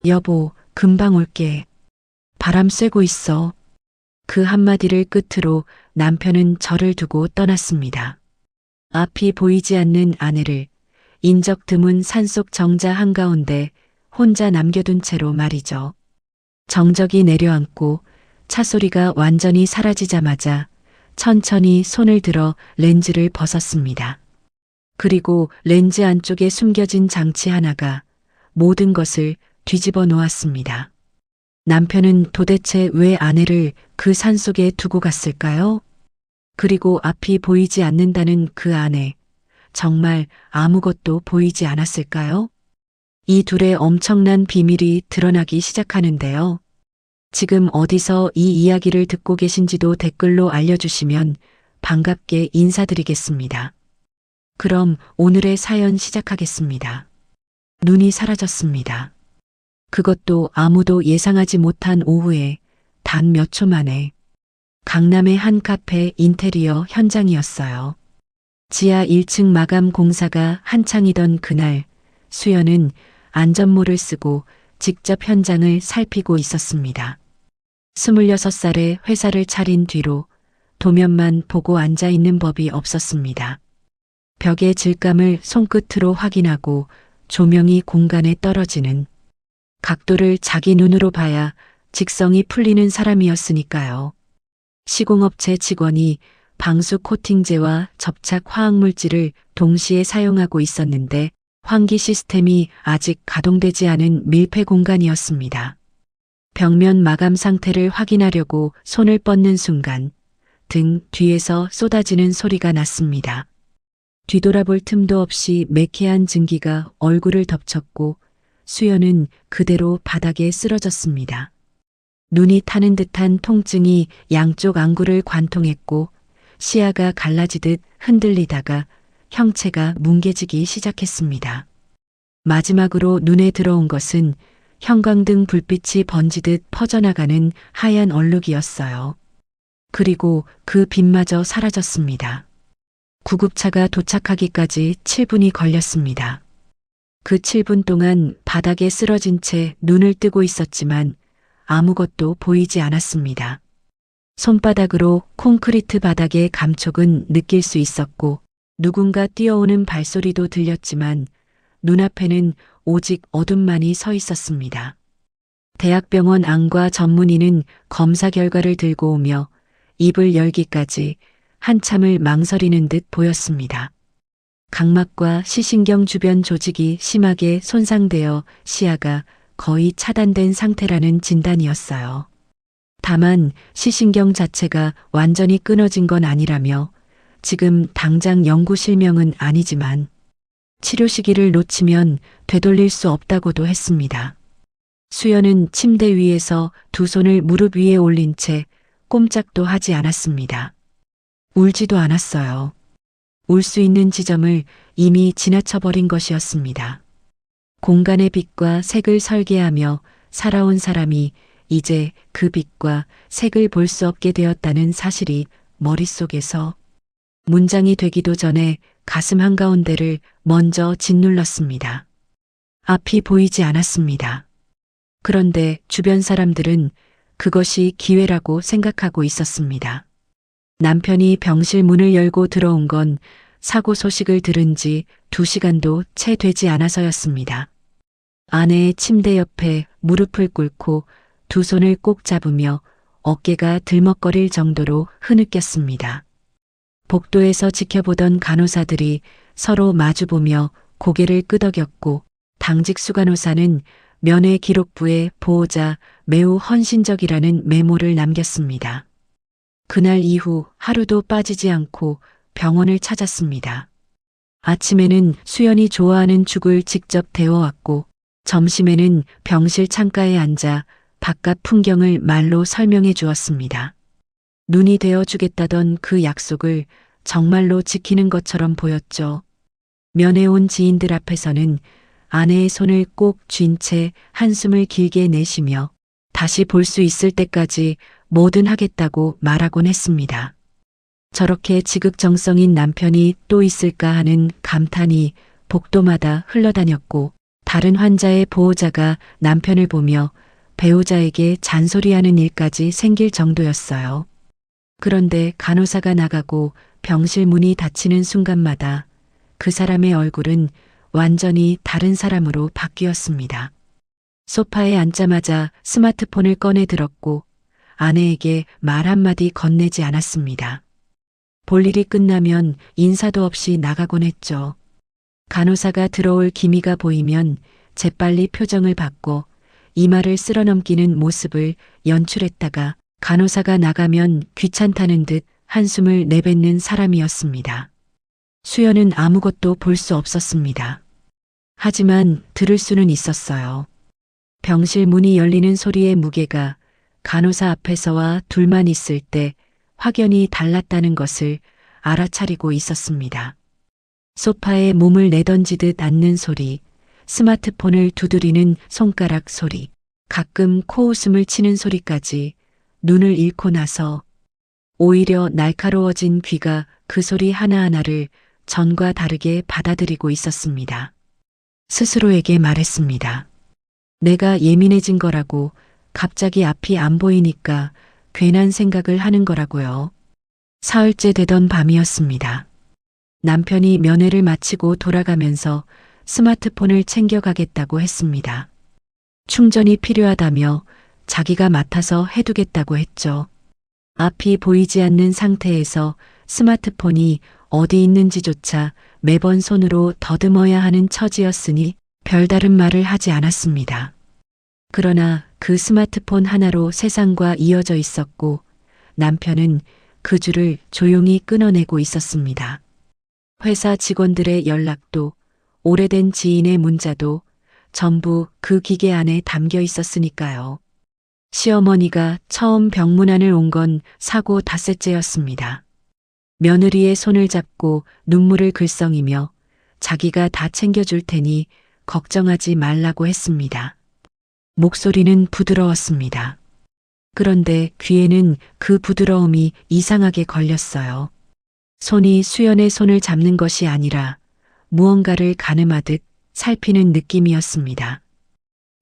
여보, 금방 올게. 바람 쐬고 있어. 그 한마디를 끝으로 남편은 저를 두고 떠났습니다. 앞이 보이지 않는 아내를 인적 드문 산속 정자 한가운데 혼자 남겨둔 채로 말이죠. 정적이 내려앉고 차 소리가 완전히 사라지자마자 천천히 손을 들어 렌즈를 벗었습니다. 그리고 렌즈 안쪽에 숨겨진 장치 하나가 모든 것을 뒤집어 놓았습니다. 남편은 도대체 왜 아내를 그 산속에 두고 갔을까요? 그리고 앞이 보이지 않는다는 그 아내, 정말 아무것도 보이지 않았을까요? 이 둘의 엄청난 비밀이 드러나기 시작하는데요. 지금 어디서 이 이야기를 듣고 계신지도 댓글로 알려주시면 반갑게 인사드리겠습니다. 그럼 오늘의 사연 시작하겠습니다. 눈이 사라졌습니다. 그것도 아무도 예상하지 못한 오후에 단 몇 초 만에 강남의 한 카페 인테리어 현장이었어요. 지하 1층 마감 공사가 한창이던 그날, 수연은 안전모를 쓰고 직접 현장을 살피고 있었습니다. 26살에 회사를 차린 뒤로 도면만 보고 앉아 있는 법이 없었습니다. 벽의 질감을 손끝으로 확인하고 조명이 공간에 떨어지는 각도를 자기 눈으로 봐야 직성이 풀리는 사람이었으니까요. 시공업체 직원이 방수 코팅제와 접착 화학물질을 동시에 사용하고 있었는데 환기 시스템이 아직 가동되지 않은 밀폐 공간이었습니다. 벽면 마감 상태를 확인하려고 손을 뻗는 순간 등 뒤에서 쏟아지는 소리가 났습니다. 뒤돌아볼 틈도 없이 매캐한 증기가 얼굴을 덮쳤고 수연은 그대로 바닥에 쓰러졌습니다. 눈이 타는 듯한 통증이 양쪽 안구를 관통했고 시야가 갈라지듯 흔들리다가 형체가 뭉개지기 시작했습니다. 마지막으로 눈에 들어온 것은 형광등 불빛이 번지듯 퍼져나가는 하얀 얼룩이었어요. 그리고 그 빛마저 사라졌습니다. 구급차가 도착하기까지 7분이 걸렸습니다. 그 7분 동안 바닥에 쓰러진 채 눈을 뜨고 있었지만 아무것도 보이지 않았습니다. 손바닥으로 콘크리트 바닥의 감촉은 느낄 수 있었고 누군가 뛰어오는 발소리도 들렸지만 눈앞에는 오직 어둠만이 서 있었습니다. 대학병원 안과 전문의는 검사 결과를 들고 오며 입을 열기까지 한참을 망설이는 듯 보였습니다. 각막과 시신경 주변 조직이 심하게 손상되어 시야가 거의 차단된 상태라는 진단이었어요. 다만 시신경 자체가 완전히 끊어진 건 아니라며 지금 당장 영구 실명은 아니지만 치료 시기를 놓치면 되돌릴 수 없다고도 했습니다. 수연은 침대 위에서 두 손을 무릎 위에 올린 채 꼼짝도 하지 않았습니다. 울지도 않았어요. 울 수 있는 지점을 이미 지나쳐버린 것이었습니다. 공간의 빛과 색을 설계하며 살아온 사람이 이제 그 빛과 색을 볼 수 없게 되었다는 사실이 머릿속에서 문장이 되기도 전에 가슴 한가운데를 먼저 짓눌렀습니다. 앞이 보이지 않았습니다. 그런데 주변 사람들은 그것이 기회라고 생각하고 있었습니다. 남편이 병실 문을 열고 들어온 건 사고 소식을 들은 지 2시간도 채 되지 않아서였습니다. 아내의 침대 옆에 무릎을 꿇고 두 손을 꼭 잡으며 어깨가 들먹거릴 정도로 흐느꼈습니다. 복도에서 지켜보던 간호사들이 서로 마주보며 고개를 끄덕였고 당직 수간호사는 면회 기록부에 보호자 매우 헌신적이라는 메모를 남겼습니다. 그날 이후 하루도 빠지지 않고 병원을 찾았습니다. 아침에는 수연이 좋아하는 죽을 직접 데워왔고 점심에는 병실 창가에 앉아 바깥 풍경을 말로 설명해 주었습니다. 눈이 되어주겠다던 그 약속을 정말로 지키는 것처럼 보였죠. 면회 온 지인들 앞에서는 아내의 손을 꼭 쥔 채 한숨을 길게 내쉬며 다시 볼 수 있을 때까지 뭐든 하겠다고 말하곤 했습니다. 저렇게 지극정성인 남편이 또 있을까 하는 감탄이 복도마다 흘러다녔고 다른 환자의 보호자가 남편을 보며 배우자에게 잔소리하는 일까지 생길 정도였어요. 그런데 간호사가 나가고 병실 문이 닫히는 순간마다 그 사람의 얼굴은 완전히 다른 사람으로 바뀌었습니다. 소파에 앉자마자 스마트폰을 꺼내 들었고 아내에게 말 한마디 건네지 않았습니다. 볼일이 끝나면 인사도 없이 나가곤 했죠. 간호사가 들어올 기미가 보이면 재빨리 표정을 바꿔 이마를 쓸어넘기는 모습을 연출했다가 간호사가 나가면 귀찮다는 듯 한숨을 내뱉는 사람이었습니다. 수연은 아무것도 볼 수 없었습니다. 하지만 들을 수는 있었어요. 병실 문이 열리는 소리의 무게가 간호사 앞에서와 둘만 있을 때 확연히 달랐다는 것을 알아차리고 있었습니다. 소파에 몸을 내던지듯 앉는 소리, 스마트폰을 두드리는 손가락 소리, 가끔 코웃음을 치는 소리까지 눈을 잃고 나서 오히려 날카로워진 귀가 그 소리 하나하나를 전과 다르게 받아들이고 있었습니다. 스스로에게 말했습니다. 내가 예민해진 거라고, 갑자기 앞이 안 보이니까 괜한 생각을 하는 거라고요. 사흘째 되던 밤이었습니다. 남편이 면회를 마치고 돌아가면서 스마트폰을 챙겨가겠다고 했습니다. 충전이 필요하다며 자기가 맡아서 해두겠다고 했죠. 앞이 보이지 않는 상태에서 스마트폰이 어디 있는지조차 매번 손으로 더듬어야 하는 처지였으니 별다른 말을 하지 않았습니다. 그러나 그 스마트폰 하나로 세상과 이어져 있었고 남편은 그 줄을 조용히 끊어내고 있었습니다. 회사 직원들의 연락도, 오래된 지인의 문자도 전부 그 기계 안에 담겨 있었으니까요. 시어머니가 처음 병문안을 온 건 사고 닷새째였습니다. 며느리의 손을 잡고 눈물을 글썽이며 자기가 다 챙겨줄 테니 걱정하지 말라고 했습니다. 목소리는 부드러웠습니다. 그런데 귀에는 그 부드러움이 이상하게 걸렸어요. 손이 수연의 손을 잡는 것이 아니라 무언가를 가늠하듯 살피는 느낌이었습니다.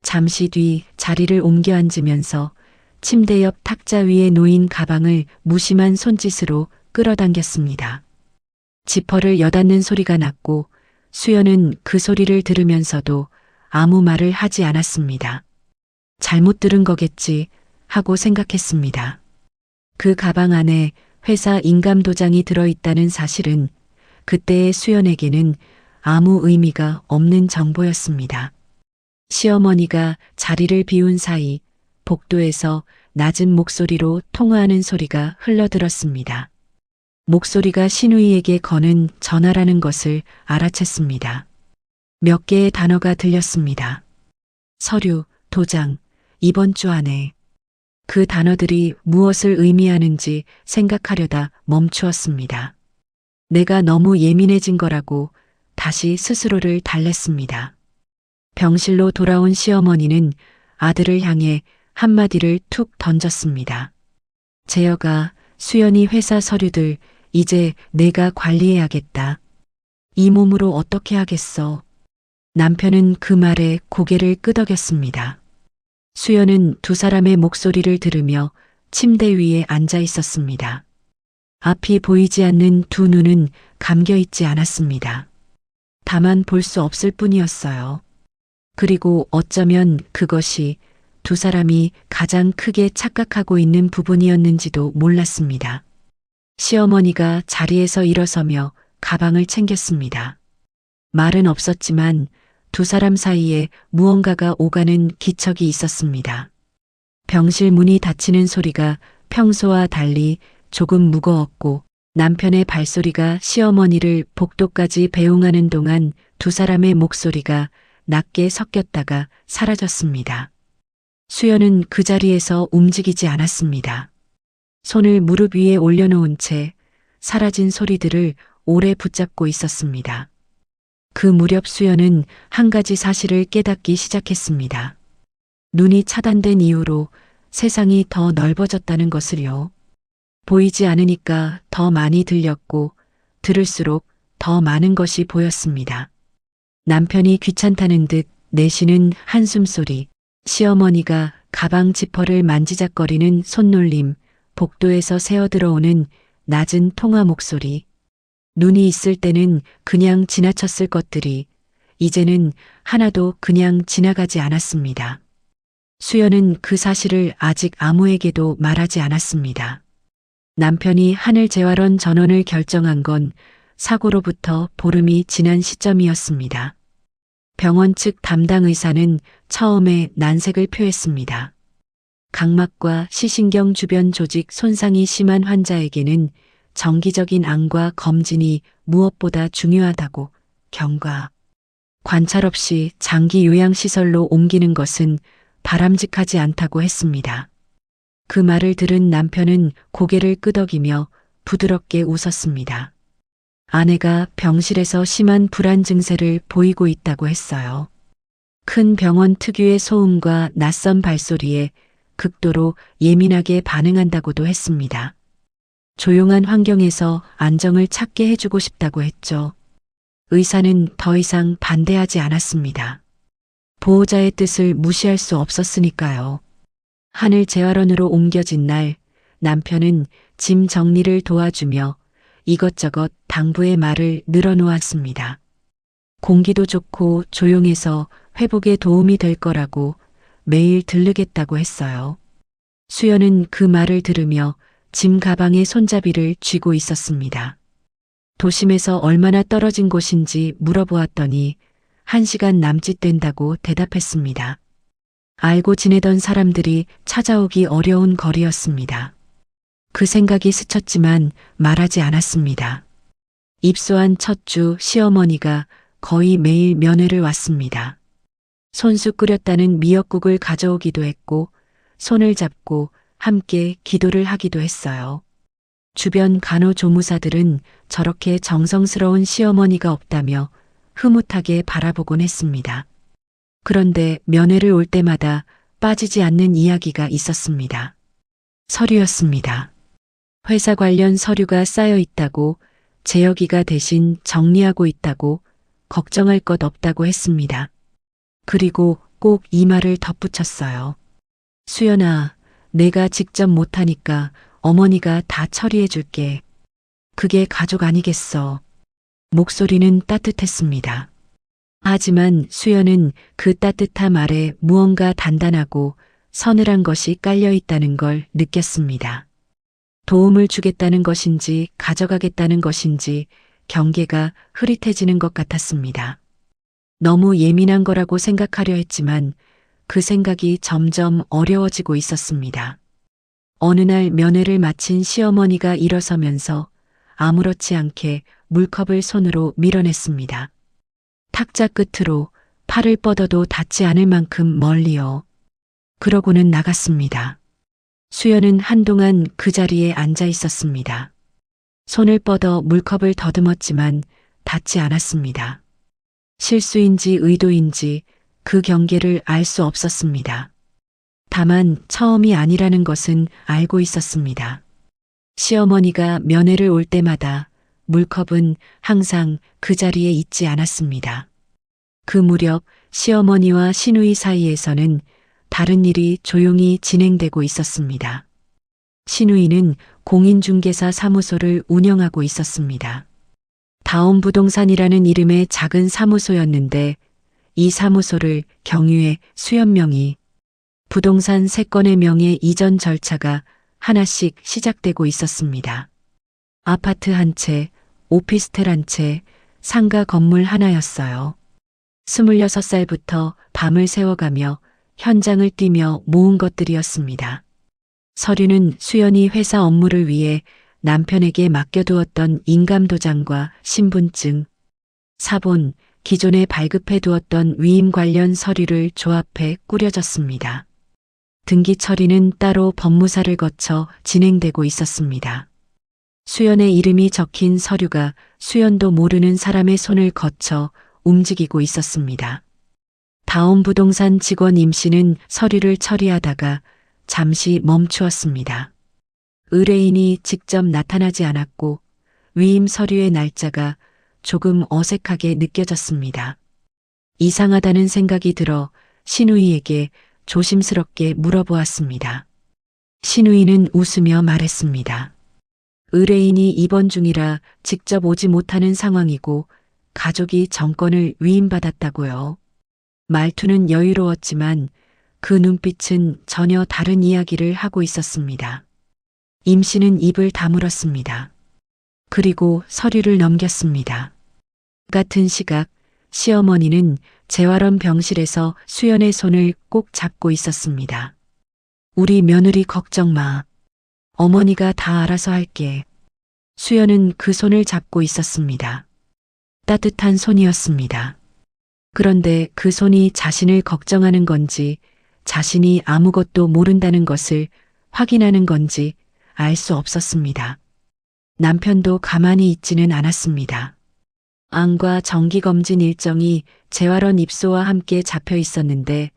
잠시 뒤 자리를 옮겨 앉으면서 침대 옆 탁자 위에 놓인 가방을 무심한 손짓으로 끌어당겼습니다. 지퍼를 여닫는 소리가 났고 수연은 그 소리를 들으면서도 아무 말을 하지 않았습니다. 잘못 들은 거겠지 하고 생각했습니다. 그 가방 안에 회사 인감도장이 들어있다는 사실은 그때의 수연에게는 아무 의미가 없는 정보였습니다. 시어머니가 자리를 비운 사이 복도에서 낮은 목소리로 통화하는 소리가 흘러들었습니다. 목소리가 신우이에게 거는 전화라는 것을 알아챘습니다. 몇 개의 단어가 들렸습니다. 서류, 도장, 이번 주 안에. 그 단어들이 무엇을 의미하는지 생각하려다 멈추었습니다. 내가 너무 예민해진 거라고 다시 스스로를 달랬습니다. 병실로 돌아온 시어머니는 아들을 향해 한마디를 툭 던졌습니다. 재혁아, 수연이 회사 서류들 이제 내가 관리해야겠다. 이 몸으로 어떻게 하겠어. 남편은 그 말에 고개를 끄덕였습니다. 수연은 두 사람의 목소리를 들으며 침대 위에 앉아 있었습니다. 앞이 보이지 않는 두 눈은 감겨 있지 않았습니다. 다만 볼 수 없을 뿐이었어요. 그리고 어쩌면 그것이 두 사람이 가장 크게 착각하고 있는 부분이었는지도 몰랐습니다. 시어머니가 자리에서 일어서며 가방을 챙겼습니다. 말은 없었지만 두 사람 사이에 무언가가 오가는 기척이 있었습니다. 병실 문이 닫히는 소리가 평소와 달리 조금 무거웠고 남편의 발소리가 시어머니를 복도까지 배웅하는 동안 두 사람의 목소리가 낮게 섞였다가 사라졌습니다. 수연은 그 자리에서 움직이지 않았습니다. 손을 무릎 위에 올려놓은 채 사라진 소리들을 오래 붙잡고 있었습니다. 그 무렵 수연은 한 가지 사실을 깨닫기 시작했습니다. 눈이 차단된 이후로 세상이 더 넓어졌다는 것을요. 보이지 않으니까 더 많이 들렸고 들을수록 더 많은 것이 보였습니다. 남편이 귀찮다는 듯 내쉬는 한숨소리, 시어머니가 가방 지퍼를 만지작거리는 손놀림, 복도에서 새어들어오는 낮은 통화 목소리. 눈이 있을 때는 그냥 지나쳤을 것들이 이제는 하나도 그냥 지나가지 않았습니다. 수연은 그 사실을 아직 아무에게도 말하지 않았습니다. 남편이 하늘재활원 전원을 결정한 건 사고로부터 보름이 지난 시점이었습니다. 병원 측 담당 의사는 처음에 난색을 표했습니다. 각막과 시신경 주변 조직 손상이 심한 환자에게는 정기적인 암과 검진이 무엇보다 중요하다고 경과. 관찰 없이 장기 요양시설로 옮기는 것은 바람직하지 않다고 했습니다. 그 말을 들은 남편은 고개를 끄덕이며 부드럽게 웃었습니다. 아내가 병실에서 심한 불안 증세를 보이고 있다고 했어요. 큰 병원 특유의 소음과 낯선 발소리에 극도로 예민하게 반응한다고도 했습니다. 조용한 환경에서 안정을 찾게 해주고 싶다고 했죠. 의사는 더 이상 반대하지 않았습니다. 보호자의 뜻을 무시할 수 없었으니까요. 하늘재활원으로 옮겨진 날, 남편은 짐 정리를 도와주며 이것저것 당부의 말을 늘어놓았습니다. 공기도 좋고 조용해서 회복에 도움이 될 거라고 매일 들르겠다고 했어요. 수연은 그 말을 들으며 짐 가방에 손잡이를 쥐고 있었습니다. 도심에서 얼마나 떨어진 곳인지 물어보았더니 1시간 남짓 된다고 대답했습니다. 알고 지내던 사람들이 찾아오기 어려운 거리였습니다. 그 생각이 스쳤지만 말하지 않았습니다. 입소한 첫 주 시어머니가 거의 매일 면회를 왔습니다. 손수 끓였다는 미역국을 가져오기도 했고 손을 잡고 함께 기도를 하기도 했어요. 주변 간호조무사들은 저렇게 정성스러운 시어머니가 없다며 흐뭇하게 바라보곤 했습니다. 그런데 면회를 올 때마다 빠지지 않는 이야기가 있었습니다. 서류였습니다. 회사 관련 서류가 쌓여 있다고, 재혁이가 대신 정리하고 있다고, 걱정할 것 없다고 했습니다. 그리고 꼭 이 말을 덧붙였어요. 수연아, 내가 직접 못하니까 어머니가 다 처리해 줄게. 그게 가족 아니겠어. 목소리는 따뜻했습니다. 하지만 수연은 그 따뜻함 아래 무언가 단단하고 서늘한 것이 깔려 있다는 걸 느꼈습니다. 도움을 주겠다는 것인지 가져가겠다는 것인지 경계가 흐릿해지는 것 같았습니다. 너무 예민한 거라고 생각하려 했지만 그 생각이 점점 어려워지고 있었습니다. 어느 날 면회를 마친 시어머니가 일어서면서 아무렇지 않게 물컵을 손으로 밀어냈습니다. 탁자 끝으로 팔을 뻗어도 닿지 않을 만큼 멀리요. 그러고는 나갔습니다. 수연은 한동안 그 자리에 앉아 있었습니다. 손을 뻗어 물컵을 더듬었지만 닿지 않았습니다. 실수인지 의도인지 그 경계를 알 수 없었습니다. 다만 처음이 아니라는 것은 알고 있었습니다. 시어머니가 면회를 올 때마다 물컵은 항상 그 자리에 있지 않았습니다. 그 무렵 시어머니와 시누이 사이에서는 다른 일이 조용히 진행되고 있었습니다. 시누이는 공인중개사 사무소를 운영하고 있었습니다. 다온부동산이라는 이름의 작은 사무소였는데 이 사무소를 경유해 수연 명의 부동산 3건의 명의 이전 절차가 하나씩 시작되고 있었습니다. 아파트 한 채, 오피스텔 한 채, 상가 건물 하나였어요. 26살부터 밤을 새워가며 현장을 뛰며 모은 것들이었습니다. 서류는 수연이 회사 업무를 위해 남편에게 맡겨두었던 인감도장과 신분증, 사본, 기존에 발급해 두었던 위임 관련 서류를 조합해 꾸려졌습니다. 등기 처리는 따로 법무사를 거쳐 진행되고 있었습니다. 수연의 이름이 적힌 서류가 수연도 모르는 사람의 손을 거쳐 움직이고 있었습니다. 다온부동산 직원 임 씨는 서류를 처리하다가 잠시 멈추었습니다. 의뢰인이 직접 나타나지 않았고 위임 서류의 날짜가 조금 어색하게 느껴졌습니다. 이상하다는 생각이 들어 신우이에게 조심스럽게 물어보았습니다. 신우이는 웃으며 말했습니다. 의뢰인이 입원 중이라 직접 오지 못하는 상황이고 가족이 정권을 위임받았다고요. 말투는 여유로웠지만 그 눈빛은 전혀 다른 이야기를 하고 있었습니다. 임 씨는 입을 다물었습니다. 그리고 서류를 넘겼습니다. 같은 시각 시어머니는 재활원 병실에서 수연의 손을 꼭 잡고 있었습니다. 우리 며느리 걱정 마. 어머니가 다 알아서 할게. 수연은 그 손을 잡고 있었습니다. 따뜻한 손이었습니다. 그런데 그 손이 자신을 걱정하는 건지 자신이 아무것도 모른다는 것을 확인하는 건지 알 수 없었습니다. 남편도 가만히 있지는 않았습니다. 암과 정기검진 일정이 재활원 입소와 함께 잡혀 있었는데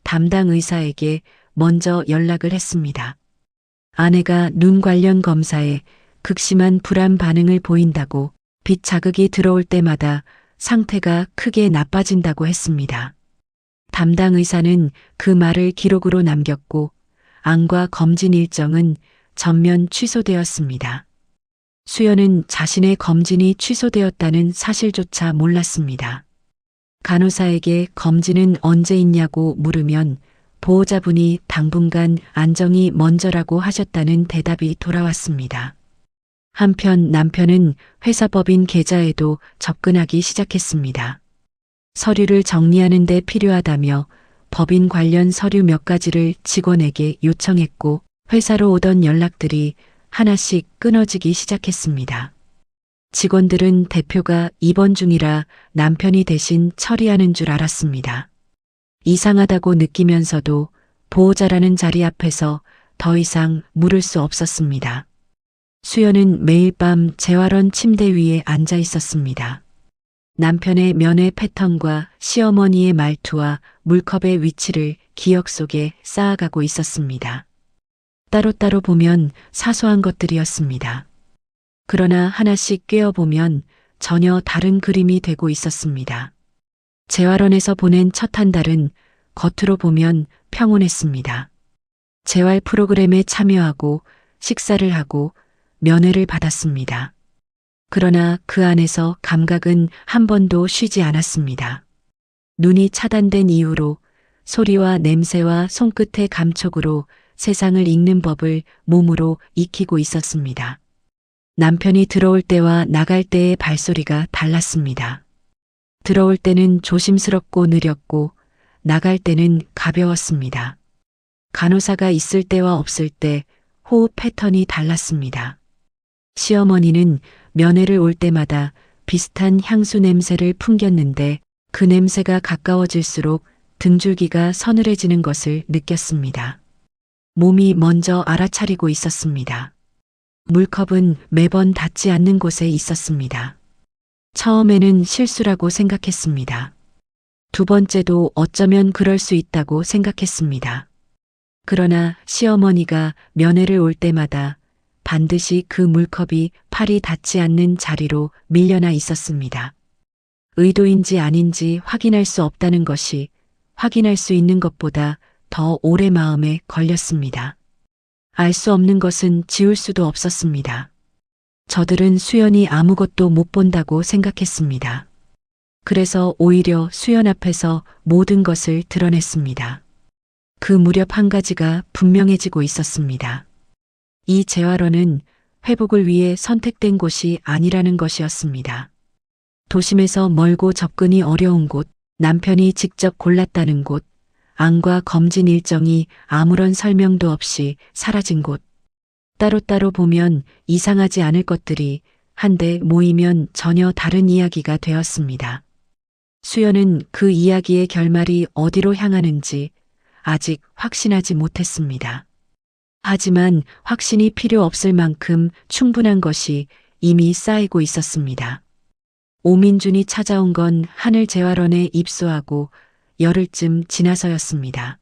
담당 의사에게 먼저 연락을 했습니다. 아내가 눈 관련 검사에 극심한 불안 반응을 보인다고 빛 자극이 들어올 때마다 상태가 크게 나빠진다고 했습니다. 담당 의사는 그 말을 기록으로 남겼고 암과 검진 일정은 전면 취소되었습니다. 수연은 자신의 검진이 취소되었다는 사실조차 몰랐습니다. 간호사에게 검진은 언제 있냐고 물으면 보호자분이 당분간 안정이 먼저라고 하셨다는 대답이 돌아왔습니다. 한편 남편은 회사 법인 계좌에도 접근하기 시작했습니다. 서류를 정리하는 데 필요하다며 법인 관련 서류 몇 가지를 직원에게 요청했고 회사로 오던 연락들이 하나씩 끊어지기 시작했습니다. 직원들은 대표가 입원 중이라 남편이 대신 처리하는 줄 알았습니다. 이상하다고 느끼면서도 보호자라는 자리 앞에서 더 이상 물을 수 없었습니다. 수연은 매일 밤 재활원 침대 위에 앉아 있었습니다. 남편의 면회 패턴과 시어머니의 말투와 물컵의 위치를 기억 속에 쌓아가고 있었습니다. 따로따로 보면 사소한 것들이었습니다. 그러나 하나씩 꿰어보면 전혀 다른 그림이 되고 있었습니다. 재활원에서 보낸 첫 한 달은 겉으로 보면 평온했습니다. 재활 프로그램에 참여하고 식사를 하고 면회를 받았습니다. 그러나 그 안에서 감각은 한 번도 쉬지 않았습니다. 눈이 차단된 이후로 소리와 냄새와 손끝의 감촉으로 세상을 읽는 법을 몸으로 익히고 있었습니다. 남편이 들어올 때와 나갈 때의 발소리가 달랐습니다. 들어올 때는 조심스럽고 느렸고 나갈 때는 가벼웠습니다. 간호사가 있을 때와 없을 때 호흡 패턴이 달랐습니다. 시어머니는 면회를 올 때마다 비슷한 향수 냄새를 풍겼는데 그 냄새가 가까워질수록 등줄기가 서늘해지는 것을 느꼈습니다. 몸이 먼저 알아차리고 있었습니다. 물컵은 매번 닿지 않는 곳에 있었습니다. 처음에는 실수라고 생각했습니다. 두 번째도 어쩌면 그럴 수 있다고 생각했습니다. 그러나 시어머니가 면회를 올 때마다 반드시 그 물컵이 팔이 닿지 않는 자리로 밀려나 있었습니다. 의도인지 아닌지 확인할 수 없다는 것이 확인할 수 있는 것보다 더 오래 마음에 걸렸습니다. 알 수 없는 것은 지울 수도 없었습니다. 저들은 수연이 아무것도 못 본다고 생각했습니다. 그래서 오히려 수연 앞에서 모든 것을 드러냈습니다. 그 무렵 한 가지가 분명해지고 있었습니다. 이 재활원은 회복을 위해 선택된 곳이 아니라는 것이었습니다. 도심에서 멀고 접근이 어려운 곳, 남편이 직접 골랐다는 곳, 암과 검진 일정이 아무런 설명도 없이 사라진 곳. 따로따로 보면 이상하지 않을 것들이 한데 모이면 전혀 다른 이야기가 되었습니다. 수연은 그 이야기의 결말이 어디로 향하는지 아직 확신하지 못했습니다. 하지만 확신이 필요 없을 만큼 충분한 것이 이미 쌓이고 있었습니다. 오민준이 찾아온 건 하늘재활원에 입소하고 열흘쯤 지나서였습니다.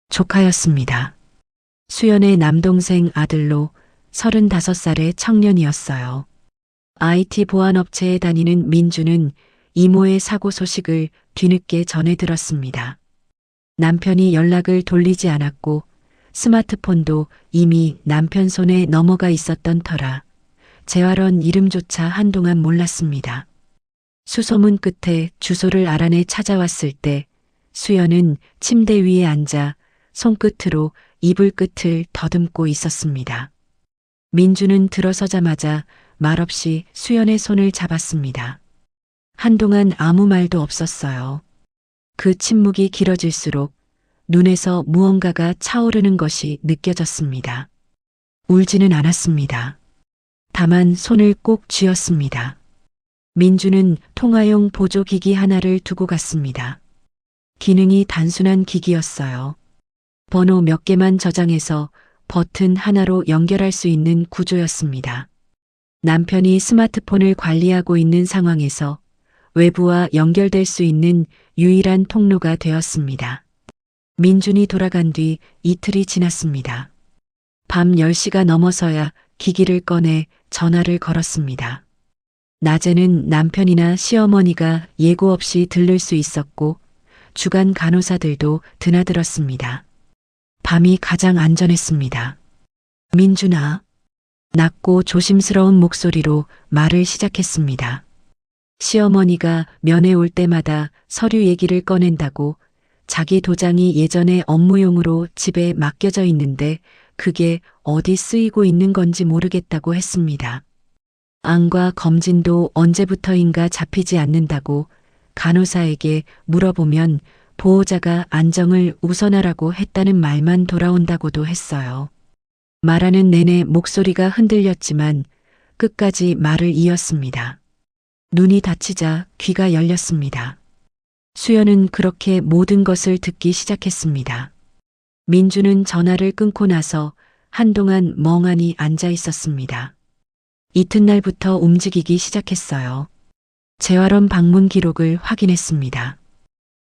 조카였습니다. 수연의 남동생 아들로 35살의 청년이었어요. IT 보안업체에 다니는 민주는 이모의 사고 소식을 뒤늦게 전해 들었습니다. 남편이 연락을 돌리지 않았고 스마트폰도 이미 남편 손에 넘어가 있었던 터라 재활원 이름조차 한동안 몰랐습니다. 수소문 끝에 주소를 알아내 찾아왔을 때 수연은 침대 위에 앉아 손끝으로 이불 끝을 더듬고 있었습니다. 민주는 들어서자마자 말없이 수연의 손을 잡았습니다. 한동안 아무 말도 없었어요. 그 침묵이 길어질수록 눈에서 무언가가 차오르는 것이 느껴졌습니다. 울지는 않았습니다. 다만 손을 꼭 쥐었습니다. 민주는 통화용 보조기기 하나를 두고 갔습니다. 기능이 단순한 기기였어요. 번호 몇 개만 저장해서 버튼 하나로 연결할 수 있는 구조였습니다. 남편이 스마트폰을 관리하고 있는 상황에서 외부와 연결될 수 있는 유일한 통로가 되었습니다. 민준이 돌아간 뒤 이틀이 지났습니다. 밤 10시가 넘어서야 기기를 꺼내 전화를 걸었습니다. 낮에는 남편이나 시어머니가 예고 없이 들를 수 있었고 주간 간호사들도 드나들었습니다. 밤이 가장 안전했습니다. 민준아. 낮고 조심스러운 목소리로 말을 시작했습니다. 시어머니가 면회 올 때마다 서류 얘기를 꺼낸다고 자기 도장이 예전에 업무용으로 집에 맡겨져 있는데 그게 어디 쓰이고 있는 건지 모르겠다고 했습니다. 암과 검진도 언제부터인가 잡히지 않는다고 간호사에게 물어보면 보호자가 안정을 우선하라고 했다는 말만 돌아온다고도 했어요. 말하는 내내 목소리가 흔들렸지만 끝까지 말을 이었습니다. 눈이 닫히자 귀가 열렸습니다. 수연은 그렇게 모든 것을 듣기 시작했습니다. 민주는 전화를 끊고 나서 한동안 멍하니 앉아 있었습니다. 이튿날부터 움직이기 시작했어요. 재활원 방문 기록을 확인했습니다.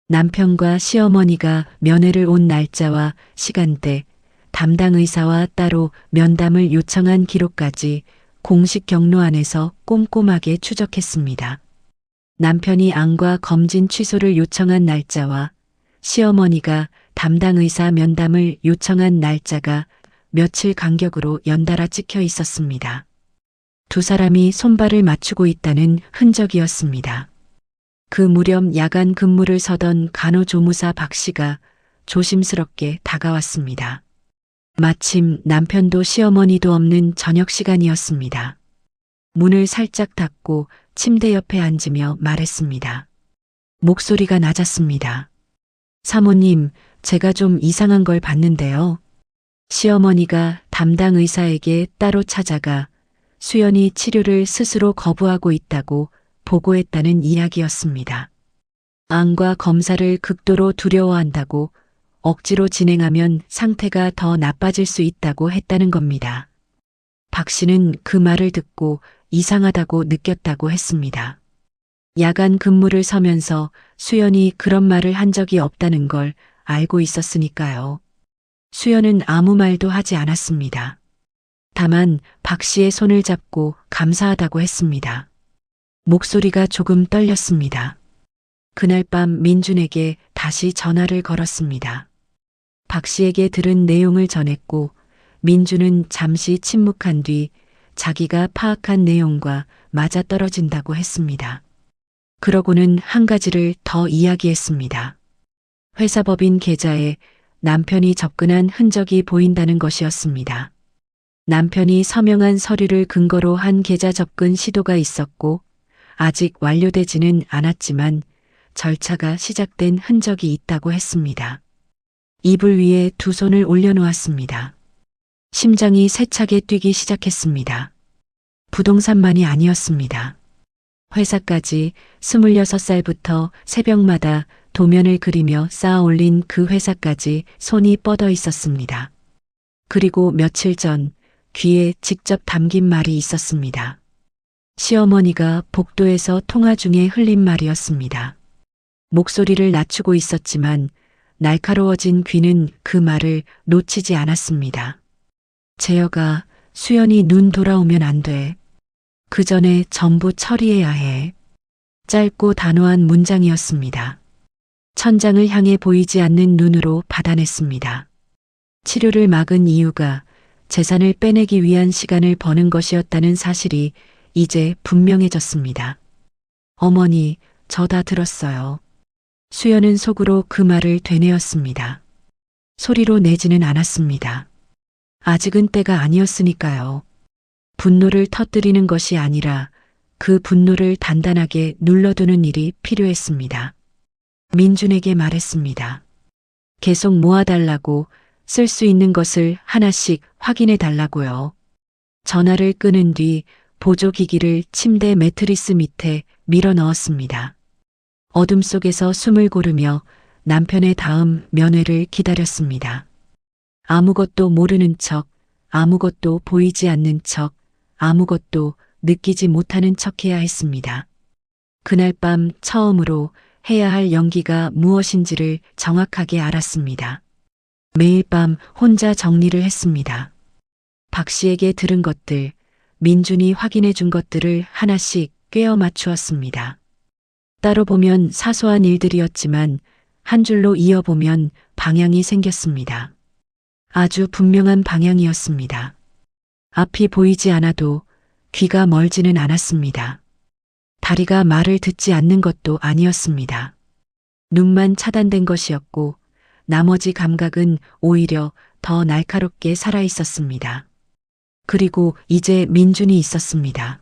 남편과 시어머니가 면회를 온 날짜와 시간대, 담당 의사와 따로 면담을 요청한 기록까지 공식 경로 안에서 꼼꼼하게 추적했습니다. 남편이 암과 검진 취소를 요청한 날짜와 시어머니가 담당 의사 면담을 요청한 날짜가 며칠 간격으로 연달아 찍혀 있었습니다. 두 사람이 손발을 맞추고 있다는 흔적이었습니다. 그 무렵 야간 근무를 서던 간호조무사 박 씨가 조심스럽게 다가왔습니다. 마침 남편도 시어머니도 없는 저녁 시간이었습니다. 문을 살짝 닫고 침대 옆에 앉으며 말했습니다. 목소리가 낮았습니다. 사모님, 제가 좀 이상한 걸 봤는데요. 시어머니가 담당 의사에게 따로 찾아가 수연이 치료를 스스로 거부하고 있다고 보고했다는 이야기였습니다. 암과 검사를 극도로 두려워한다고 억지로 진행하면 상태가 더 나빠질 수 있다고 했다는 겁니다. 박 씨는 그 말을 듣고 이상하다고 느꼈다고 했습니다. 야간 근무를 서면서 수연이 그런 말을 한 적이 없다는 걸 알고 있었으니까요. 수연은 아무 말도 하지 않았습니다. 다만 박 씨의 손을 잡고 감사하다고 했습니다. 목소리가 조금 떨렸습니다. 그날 밤 민준에게 다시 전화를 걸었습니다. 박 씨에게 들은 내용을 전했고 민준은 잠시 침묵한 뒤 자기가 파악한 내용과 맞아떨어진다고 했습니다. 그러고는 한 가지를 더 이야기했습니다. 회사법인 계좌에 남편이 접근한 흔적이 보인다는 것이었습니다. 남편이 서명한 서류를 근거로 한 계좌 접근 시도가 있었고 아직 완료되지는 않았지만 절차가 시작된 흔적이 있다고 했습니다. 이불 위에 두 손을 올려놓았습니다. 심장이 세차게 뛰기 시작했습니다. 부동산만이 아니었습니다. 회사까지 26살부터 새벽마다 도면을 그리며 쌓아 올린 그 회사까지 손이 뻗어 있었습니다. 그리고 며칠 전 귀에 직접 담긴 말이 있었습니다. 시어머니가 복도에서 통화 중에 흘린 말이었습니다. 목소리를 낮추고 있었지만 날카로워진 귀는 그 말을 놓치지 않았습니다. 재혁아, 수연이 눈 돌아오면 안 돼. 그 전에 전부 처리해야 해. 짧고 단호한 문장이었습니다. 천장을 향해 보이지 않는 눈으로 받아냈습니다. 치료를 막은 이유가 재산을 빼내기 위한 시간을 버는 것이었다는 사실이 이제 분명해졌습니다. 어머니, 저 다 들었어요. 수연은 속으로 그 말을 되뇌었습니다. 소리로 내지는 않았습니다. 아직은 때가 아니었으니까요. 분노를 터뜨리는 것이 아니라 그 분노를 단단하게 눌러두는 일이 필요했습니다. 민준에게 말했습니다. 계속 모아달라고, 쓸 수 있는 것을 하나씩 확인해 달라고요. 전화를 끊은 뒤 보조기기를 침대 매트리스 밑에 밀어 넣었습니다. 어둠 속에서 숨을 고르며 남편의 다음 면회를 기다렸습니다. 아무것도 모르는 척, 아무것도 보이지 않는 척, 아무것도 느끼지 못하는 척해야 했습니다. 그날 밤 처음으로 해야 할 연기가 무엇인지를 정확하게 알았습니다. 매일 밤 혼자 정리를 했습니다. 박 씨에게 들은 것들, 민준이 확인해 준 것들을 하나씩 꿰어 맞추었습니다. 따로 보면 사소한 일들이었지만 한 줄로 이어보면 방향이 생겼습니다. 아주 분명한 방향이었습니다. 앞이 보이지 않아도 귀가 멀지는 않았습니다. 다리가 말을 듣지 않는 것도 아니었습니다. 눈만 차단된 것이었고 나머지 감각은 오히려 더 날카롭게 살아있었습니다. 그리고 이제 민준이 있었습니다.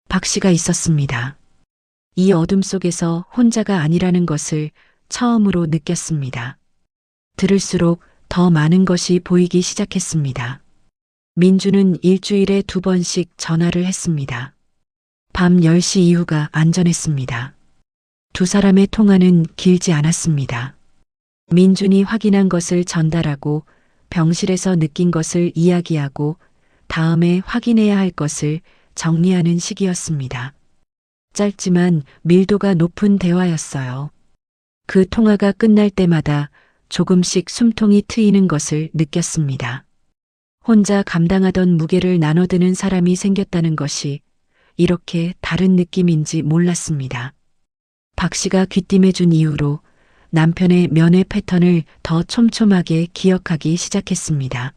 박 씨가 있었습니다. 이 어둠 속에서 혼자가 아니라는 것을 처음으로 느꼈습니다. 들을수록 더 많은 것이 보이기 시작했습니다. 민준은 일주일에 2번씩 전화를 했습니다. 밤 10시 이후가 안전했습니다. 두 사람의 통화는 길지 않았습니다. 민준이 확인한 것을 전달하고 병실에서 느낀 것을 이야기하고 다음에 확인해야 할 것을 정리하는 시기였습니다. 짧지만 밀도가 높은 대화였어요. 그 통화가 끝날 때마다 조금씩 숨통이 트이는 것을 느꼈습니다. 혼자 감당하던 무게를 나눠드는 사람이 생겼다는 것이 이렇게 다른 느낌인지 몰랐습니다. 박 씨가 귀띔해준 이후로 남편의 면회 패턴을 더 촘촘하게 기억하기 시작했습니다.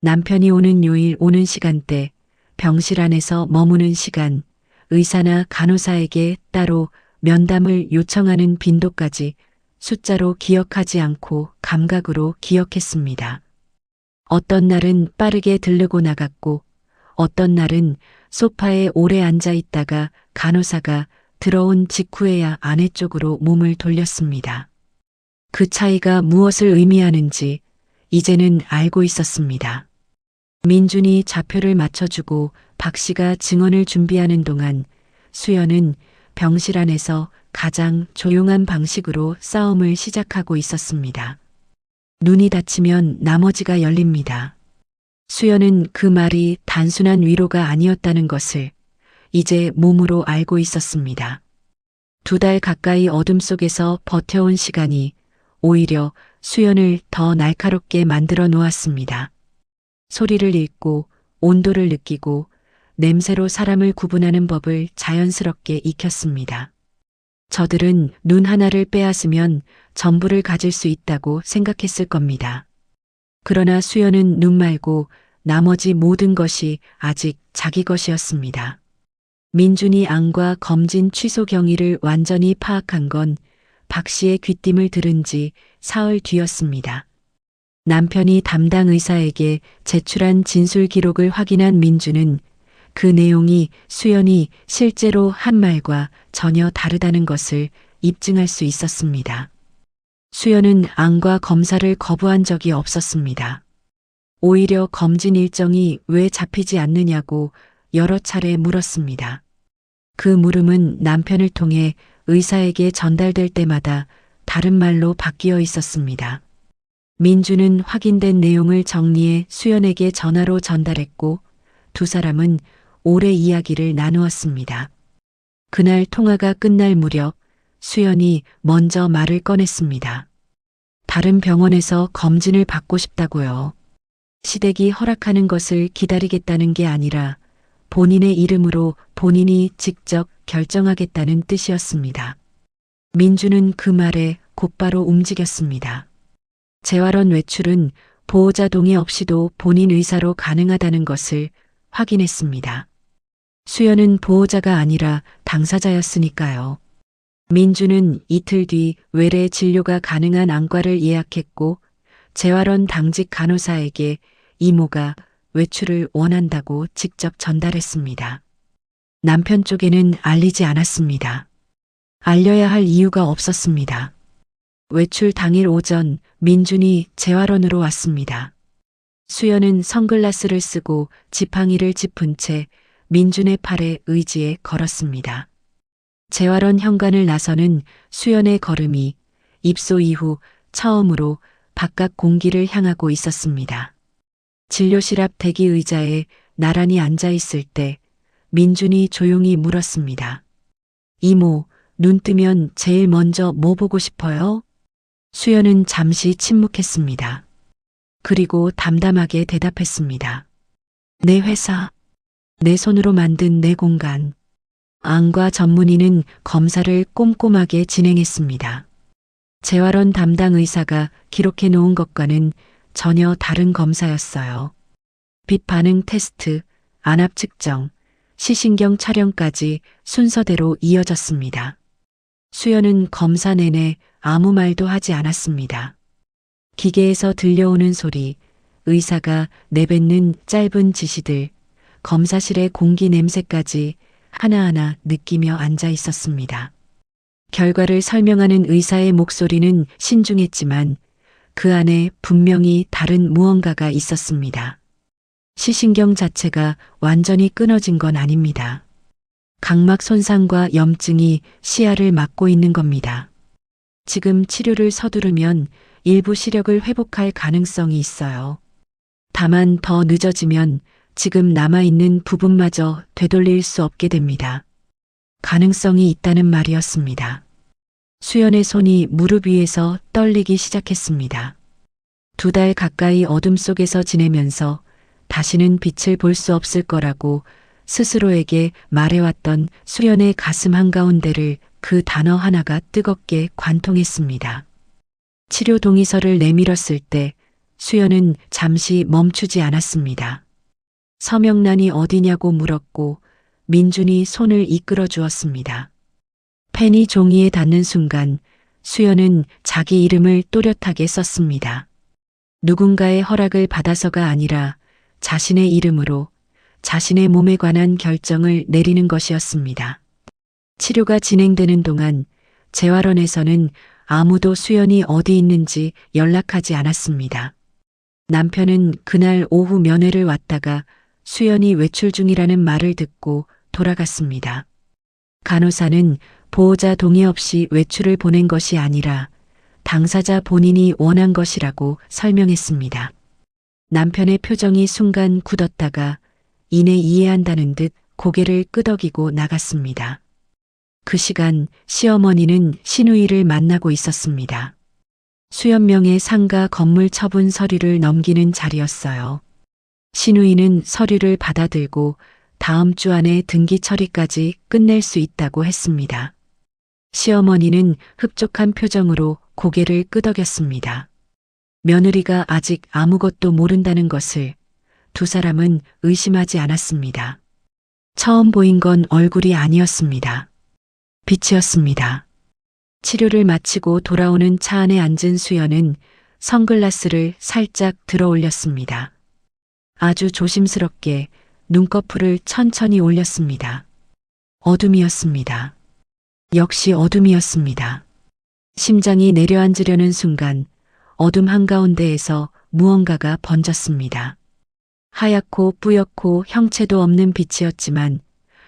남편이 오는 요일 오는 시간대, 병실 안에서 머무는 시간, 의사나 간호사에게 따로 면담을 요청하는 빈도까지 숫자로 기억하지 않고 감각으로 기억했습니다. 어떤 날은 빠르게 들르고 나갔고 어떤 날은 소파에 오래 앉아 있다가 간호사가 들어온 직후에야 아내 쪽으로 몸을 돌렸습니다. 그 차이가 무엇을 의미하는지 이제는 알고 있었습니다. 민준이 좌표를 맞춰주고 박 씨가 증언을 준비하는 동안 수연은 병실 안에서 가장 조용한 방식으로 싸움을 시작하고 있었습니다. 눈이 닫히면 나머지가 열립니다. 수연은 그 말이 단순한 위로가 아니었다는 것을 이제 몸으로 알고 있었습니다. 2달 가까이 어둠 속에서 버텨온 시간이 오히려 수연을 더 날카롭게 만들어 놓았습니다. 소리를 읽고 온도를 느끼고 냄새로 사람을 구분하는 법을 자연스럽게 익혔습니다. 저들은 눈 하나를 빼앗으면 전부를 가질 수 있다고 생각했을 겁니다. 그러나 수연은 눈 말고 나머지 모든 것이 아직 자기 것이었습니다. 민준이 암과 검진 취소 경위를 완전히 파악한 건 박 씨의 귀띔을 들은 지 사흘 뒤였습니다. 남편이 담당 의사에게 제출한 진술 기록을 확인한 민준은 그 내용이 수연이 실제로 한 말과 전혀 다르다는 것을 입증할 수 있었습니다. 수연은 암과 검사를 거부한 적이 없었습니다. 오히려 검진 일정이 왜 잡히지 않느냐고 여러 차례 물었습니다. 그 물음은 남편을 통해 의사에게 전달될 때마다 다른 말로 바뀌어 있었습니다. 민주는 확인된 내용을 정리해 수연에게 전화로 전달했고 두 사람은 오래 이야기를 나누었습니다. 그날 통화가 끝날 무렵 수연이 먼저 말을 꺼냈습니다. 다른 병원에서 검진을 받고 싶다고요. 시댁이 허락하는 것을 기다리겠다는 게 아니라 본인의 이름으로 본인이 직접 결정하겠다는 뜻이었습니다. 민주는 그 말에 곧바로 움직였습니다. 재활원 외출은 보호자 동의 없이도 본인 의사로 가능하다는 것을 확인했습니다. 수연은 보호자가 아니라 당사자였으니까요. 민주는 이틀 뒤 외래 진료가 가능한 안과를 예약했고 재활원 당직 간호사에게 이모가 외출을 원한다고 직접 전달했습니다. 남편 쪽에는 알리지 않았습니다. 알려야 할 이유가 없었습니다. 외출 당일 오전 민준이 재활원으로 왔습니다. 수연은 선글라스를 쓰고 지팡이를 짚은 채 민준의 팔에 의지에 걸었습니다. 재활원 현관을 나서는 수연의 걸음이 입소 이후 처음으로 바깥 공기를 향하고 있었습니다. 진료실 앞 대기 의자에 나란히 앉아 있을 때 민준이 조용히 물었습니다. 이모, 눈 뜨면 제일 먼저 뭐 보고 싶어요? 수연은 잠시 침묵했습니다. 그리고 담담하게 대답했습니다. 내 회사, 내 손으로 만든 내 공간. 안과 전문의는 검사를 꼼꼼하게 진행했습니다. 재활원 담당 의사가 기록해 놓은 것과는 전혀 다른 검사였어요. 빛 반응 테스트, 안압 측정, 시신경 촬영까지 순서대로 이어졌습니다. 수연은 검사 내내 아무 말도 하지 않았습니다. 기계에서 들려오는 소리, 의사가 내뱉는 짧은 지시들, 검사실의 공기 냄새까지 하나하나 느끼며 앉아 있었습니다. 결과를 설명하는 의사의 목소리는 신중했지만 그 안에 분명히 다른 무언가가 있었습니다. 시신경 자체가 완전히 끊어진 건 아닙니다. 각막 손상과 염증이 시야를 막고 있는 겁니다. 지금 치료를 서두르면 일부 시력을 회복할 가능성이 있어요. 다만 더 늦어지면 지금 남아있는 부분마저 되돌릴 수 없게 됩니다. 가능성이 있다는 말이었습니다. 수연의 손이 무릎 위에서 떨리기 시작했습니다. 2달 가까이 어둠 속에서 지내면서 다시는 빛을 볼 수 없을 거라고 스스로에게 말해왔던 수연의 가슴 한가운데를 그 단어 하나가 뜨겁게 관통했습니다. 치료 동의서를 내밀었을 때 수연은 잠시 멈추지 않았습니다. 서명란이 어디냐고 물었고 민준이 손을 이끌어 주었습니다. 펜이 종이에 닿는 순간 수연은 자기 이름을 또렷하게 썼습니다. 누군가의 허락을 받아서가 아니라 자신의 이름으로 자신의 몸에 관한 결정을 내리는 것이었습니다. 치료가 진행되는 동안 재활원에서는 아무도 수연이 어디 있는지 연락하지 않았습니다. 남편은 그날 오후 면회를 왔다가 수연이 외출 중이라는 말을 듣고 돌아갔습니다. 간호사는 보호자 동의 없이 외출을 보낸 것이 아니라 당사자 본인이 원한 것이라고 설명했습니다. 남편의 표정이 순간 굳었다가 이내 이해한다는 듯 고개를 끄덕이고 나갔습니다. 그 시간 시어머니는 신우이를 만나고 있었습니다. 수연명의 상가 건물 처분 서류를 넘기는 자리였어요. 신우이는 서류를 받아들고 다음 주 안에 등기 처리까지 끝낼 수 있다고 했습니다. 시어머니는 흡족한 표정으로 고개를 끄덕였습니다. 며느리가 아직 아무것도 모른다는 것을 두 사람은 의심하지 않았습니다. 처음 보인 건 얼굴이 아니었습니다. 빛이었습니다. 치료를 마치고 돌아오는 차 안에 앉은 수연은 선글라스를 살짝 들어 올렸습니다. 아주 조심스럽게 눈꺼풀을 천천히 올렸습니다. 어둠이었습니다. 역시 어둠이었습니다. 심장이 내려앉으려는 순간 어둠 한가운데에서 무언가가 번졌습니다. 하얗고 뿌옇고 형체도 없는 빛이었지만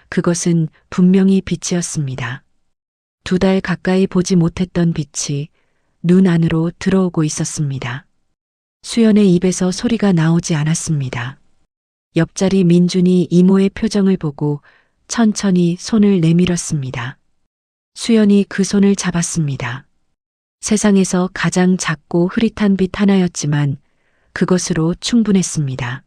그것은 분명히 빛이었습니다. 2달 가까이 보지 못했던 빛이 눈 안으로 들어오고 있었습니다. 수연의 입에서 소리가 나오지 않았습니다. 옆자리 민준이 이모의 표정을 보고 천천히 손을 내밀었습니다. 수연이 그 손을 잡았습니다. 세상에서 가장 작고 흐릿한 빛 하나였지만 그것으로 충분했습니다.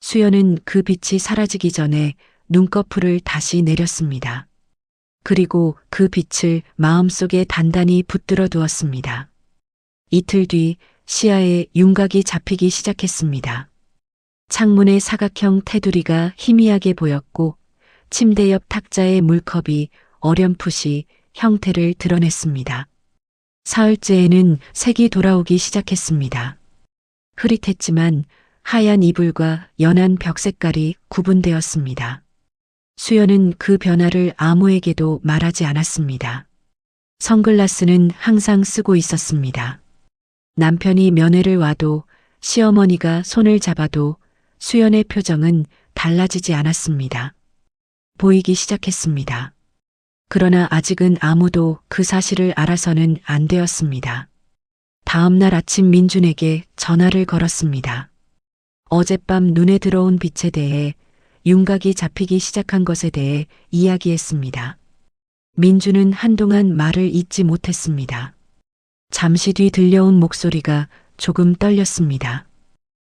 수연은 그 빛이 사라지기 전에 눈꺼풀을 다시 내렸습니다. 그리고 그 빛을 마음속에 단단히 붙들어 두었습니다. 이틀 뒤 시야에 윤곽이 잡히기 시작했습니다. 창문의 사각형 테두리가 희미하게 보였고 침대 옆 탁자의 물컵이 어렴풋이 형태를 드러냈습니다. 사흘째에는 색이 돌아오기 시작했습니다. 흐릿했지만 하얀 이불과 연한 벽 색깔이 구분되었습니다. 수연은 그 변화를 아무에게도 말하지 않았습니다. 선글라스는 항상 쓰고 있었습니다. 남편이 면회를 와도 시어머니가 손을 잡아도 수연의 표정은 달라지지 않았습니다. 보이기 시작했습니다. 그러나 아직은 아무도 그 사실을 알아서는 안 되었습니다. 다음 날 아침 민준에게 전화를 걸었습니다. 어젯밤 눈에 들어온 빛에 대해 윤곽이 잡히기 시작한 것에 대해 이야기했습니다. 민준은 한동안 말을 잇지 못했습니다. 잠시 뒤 들려온 목소리가 조금 떨렸습니다.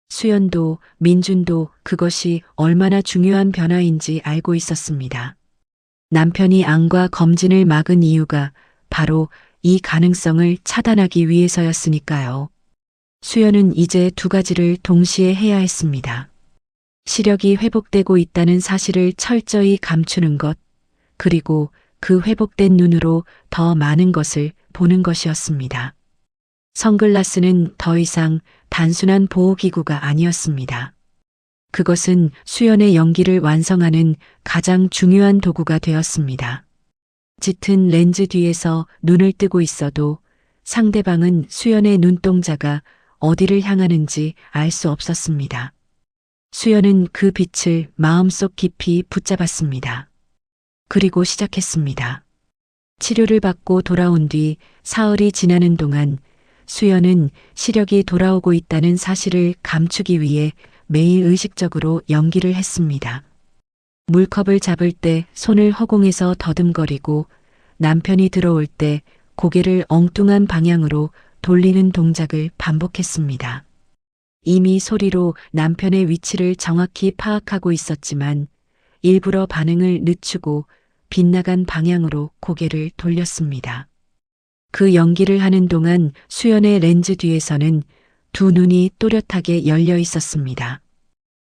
수연도 민준도 그것이 얼마나 중요한 변화인지 알고 있었습니다. 남편이 암과 검진을 막은 이유가 바로 이 가능성을 차단하기 위해서였으니까요. 수연은 이제 두 가지를 동시에 해야 했습니다. 시력이 회복되고 있다는 사실을 철저히 감추는 것, 그리고 그 회복된 눈으로 더 많은 것을 보는 것이었습니다. 선글라스는 더 이상 단순한 보호기구가 아니었습니다. 그것은 수연의 연기를 완성하는 가장 중요한 도구가 되었습니다. 짙은 렌즈 뒤에서 눈을 뜨고 있어도 상대방은 수연의 눈동자가 어디를 향하는지 알 수 없었습니다. 수연은 그 빛을 마음속 깊이 붙잡았습니다. 그리고 시작했습니다. 치료를 받고 돌아온 뒤 사흘이 지나는 동안 수연은 시력이 돌아오고 있다는 사실을 감추기 위해 매일 의식적으로 연기를 했습니다. 물컵을 잡을 때 손을 허공에서 더듬거리고 남편이 들어올 때 고개를 엉뚱한 방향으로 돌리는 동작을 반복했습니다. 이미 소리로 남편의 위치를 정확히 파악하고 있었지만 일부러 반응을 늦추고 빗나간 방향으로 고개를 돌렸습니다. 그 연기를 하는 동안 수연의 렌즈 뒤에서는 두 눈이 또렷하게 열려 있었습니다.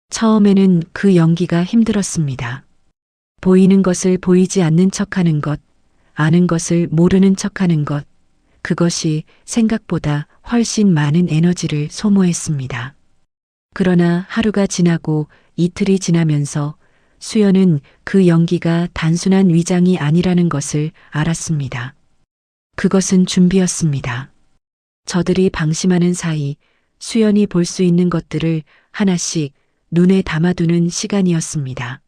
처음에는 그 연기가 힘들었습니다. 보이는 것을 보이지 않는 척하는 것, 아는 것을 모르는 척하는 것, 그것이 생각보다 훨씬 많은 에너지를 소모했습니다. 그러나 하루가 지나고 이틀이 지나면서 수연은 그 연기가 단순한 위장이 아니라는 것을 알았습니다. 그것은 준비였습니다. 저들이 방심하는 사이 수연이 볼 수 있는 것들을 하나씩 눈에 담아두는 시간이었습니다.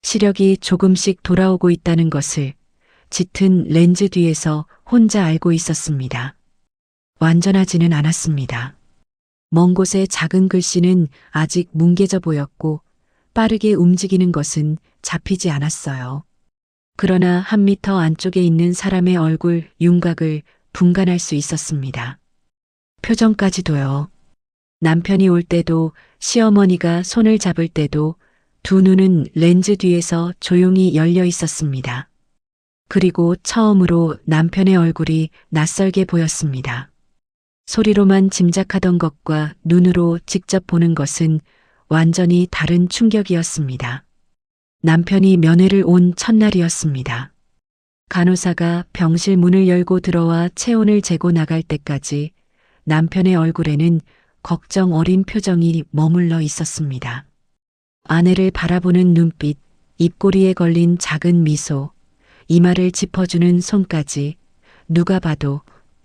시력이 조금씩 돌아오고 있다는 것을 짙은 렌즈 뒤에서 혼자 알고 있었습니다. 완전하지는 않았습니다. 먼 곳의 작은 글씨는 아직 뭉개져 보였고 빠르게 움직이는 것은 잡히지 않았어요. 그러나 한 미터 안쪽에 있는 사람의 얼굴 윤곽을 분간할 수 있었습니다. 표정까지도요. 남편이 올 때도 시어머니가 손을 잡을 때도 두 눈은 렌즈 뒤에서 조용히 열려 있었습니다. 그리고 처음으로 남편의 얼굴이 낯설게 보였습니다. 소리로만 짐작하던 것과 눈으로 직접 보는 것은 완전히 다른 충격이었습니다. 남편이 면회를 온 첫날이었습니다. 간호사가 병실 문을 열고 들어와 체온을 재고 나갈 때까지 남편의 얼굴에는 걱정 어린 표정이 머물러 있었습니다. 아내를 바라보는 눈빛, 입꼬리에 걸린 작은 미소, 이마를 짚어주는 손까지 누가 봐도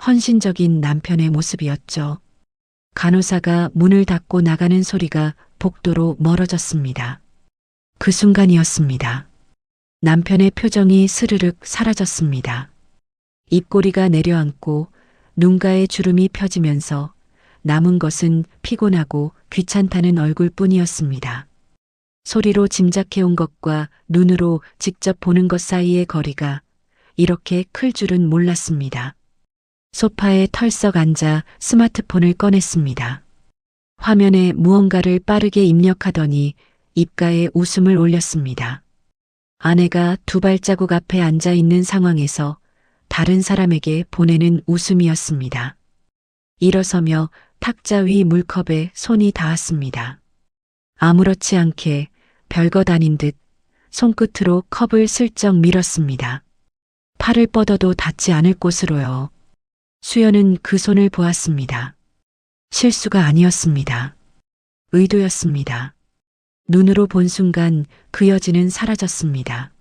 헌신적인 남편의 모습이었죠. 간호사가 문을 닫고 나가는 소리가 복도로 멀어졌습니다. 그 순간이었습니다. 남편의 표정이 스르륵 사라졌습니다. 입꼬리가 내려앉고 눈가에 주름이 펴지면서 남은 것은 피곤하고 귀찮다는 얼굴뿐이었습니다. 소리로 짐작해온 것과 눈으로 직접 보는 것 사이의 거리가 이렇게 클 줄은 몰랐습니다. 소파에 털썩 앉아 스마트폰을 꺼냈습니다. 화면에 무언가를 빠르게 입력하더니 입가에 웃음을 올렸습니다. 아내가 두 발자국 앞에 앉아 있는 상황에서 다른 사람에게 보내는 웃음이었습니다. 일어서며 탁자 위 물컵에 손이 닿았습니다. 아무렇지 않게 별것 아닌 듯 손끝으로 컵을 슬쩍 밀었습니다. 팔을 뻗어도 닿지 않을 곳으로요. 수연은 그 손을 보았습니다. 실수가 아니었습니다. 의도였습니다. 눈으로 본 순간 그 여진은 사라졌습니다.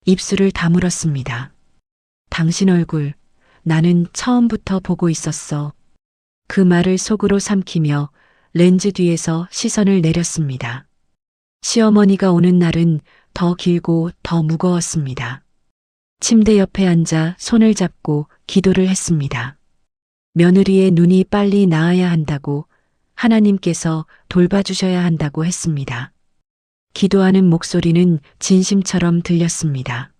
입술을 다물었습니다. 당신 얼굴, 나는 처음부터 보고 있었어. 그 말을 속으로 삼키며 렌즈 뒤에서 시선을 내렸습니다. 시어머니가 오는 날은 더 길고 더 무거웠습니다. 침대 옆에 앉아 손을 잡고 기도를 했습니다. 며느리의 눈이 빨리 나아야 한다고, 하나님께서 돌봐주셔야 한다고 했습니다. 기도하는 목소리는 진심처럼 들렸습니다.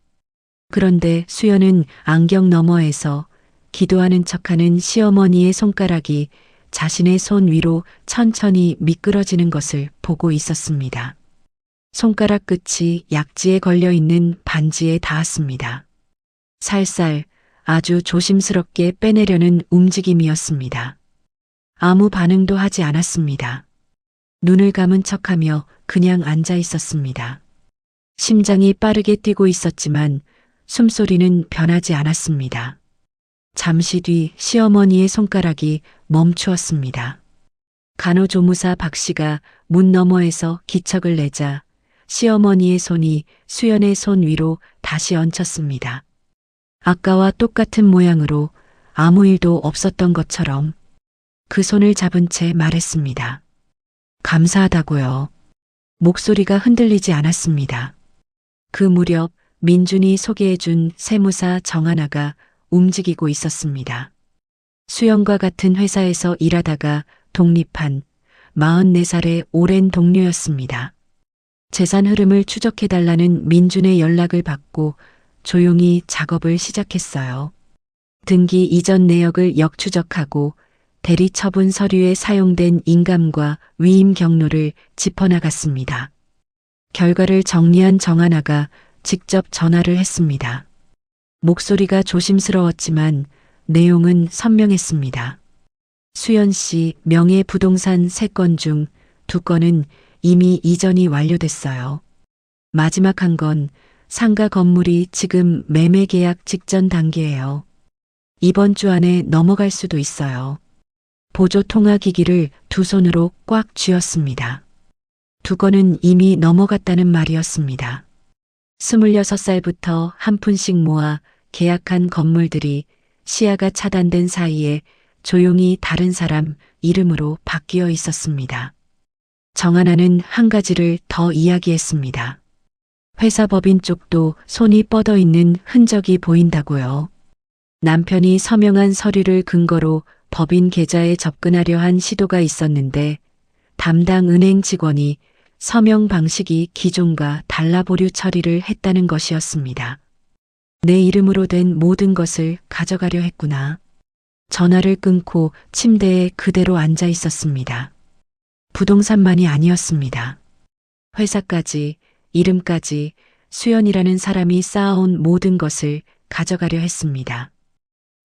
그런데 수연은 안경 너머에서 기도하는 척하는 시어머니의 손가락이 자신의 손 위로 천천히 미끄러지는 것을 보고 있었습니다. 손가락 끝이 약지에 걸려 있는 반지에 닿았습니다. 살살 아주 조심스럽게 빼내려는 움직임이었습니다. 아무 반응도 하지 않았습니다. 눈을 감은 척하며 그냥 앉아 있었습니다. 심장이 빠르게 뛰고 있었지만 숨소리는 변하지 않았습니다. 잠시 뒤 시어머니의 손가락이 멈추었습니다. 간호조무사 박 씨가 문 너머에서 기척을 내자 시어머니의 손이 수연의 손 위로 다시 얹혔습니다. 아까와 똑같은 모양으로 아무 일도 없었던 것처럼 그 손을 잡은 채 말했습니다. 감사하다고요. 목소리가 흔들리지 않았습니다. 그 무렵 민준이 소개해준 세무사 정하나가 움직이고 있었습니다. 수연과 같은 회사에서 일하다가 독립한 44살의 오랜 동료였습니다. 재산 흐름을 추적해달라는 민준의 연락을 받고 조용히 작업을 시작했어요. 등기 이전 내역을 역추적하고 대리 처분 서류에 사용된 인감과 위임 경로를 짚어나갔습니다. 결과를 정리한 정하나가 직접 전화를 했습니다. 목소리가 조심스러웠지만 내용은 선명했습니다. 수연 씨 명의 부동산 3건 중 2건은 이미 이전이 완료됐어요. 마지막 한 건 상가 건물이 지금 매매 계약 직전 단계예요. 이번 주 안에 넘어갈 수도 있어요. 보조 통화 기기를 두 손으로 꽉 쥐었습니다. 2건은 이미 넘어갔다는 말이었습니다. 26살부터 한 푼씩 모아 계약한 건물들이 시야가 차단된 사이에 조용히 다른 사람 이름으로 바뀌어 있었습니다. 정하나는 한 가지를 더 이야기했습니다. 회사 법인 쪽도 손이 뻗어 있는 흔적이 보인다고요. 남편이 서명한 서류를 근거로 법인 계좌에 접근하려 한 시도가 있었는데 담당 은행 직원이 서명 방식이 기존과 달라 보류 처리를 했다는 것이었습니다. 내 이름으로 된 모든 것을 가져가려 했구나. 전화를 끊고 침대에 그대로 앉아 있었습니다. 부동산만이 아니었습니다. 회사까지, 이름까지 수연이라는 사람이 쌓아온 모든 것을 가져가려 했습니다.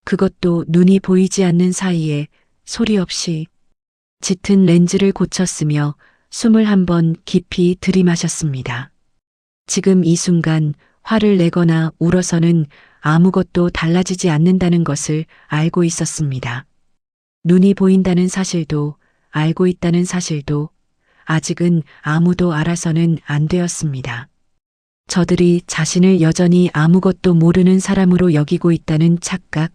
그것도 눈이 보이지 않는 사이에 소리 없이. 짙은 렌즈를 고쳤으며 숨을 한 번 깊이 들이마셨습니다. 지금 이 순간 화를 내거나 울어서는 아무것도 달라지지 않는다는 것을 알고 있었습니다. 눈이 보인다는 사실도 알고 있다는 사실도 아직은 아무도 알아서는 안 되었습니다. 저들이 자신을 여전히 아무것도 모르는 사람으로 여기고 있다는 착각,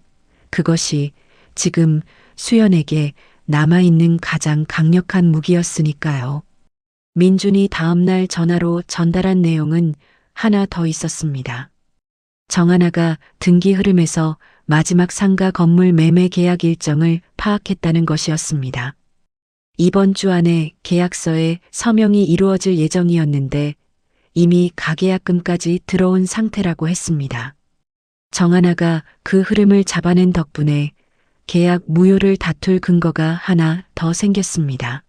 그것이 지금 수연에게 남아있는 가장 강력한 무기였으니까요. 민준이 다음날 전화로 전달한 내용은 하나 더 있었습니다. 정하나가 등기 흐름에서 마지막 상가 건물 매매 계약 일정을 파악했다는 것이었습니다. 이번 주 안에 계약서에 서명이 이루어질 예정이었는데 이미 가계약금까지 들어온 상태라고 했습니다. 정하나가 그 흐름을 잡아낸 덕분에 계약 무효를 다툴 근거가 하나 더 생겼습니다.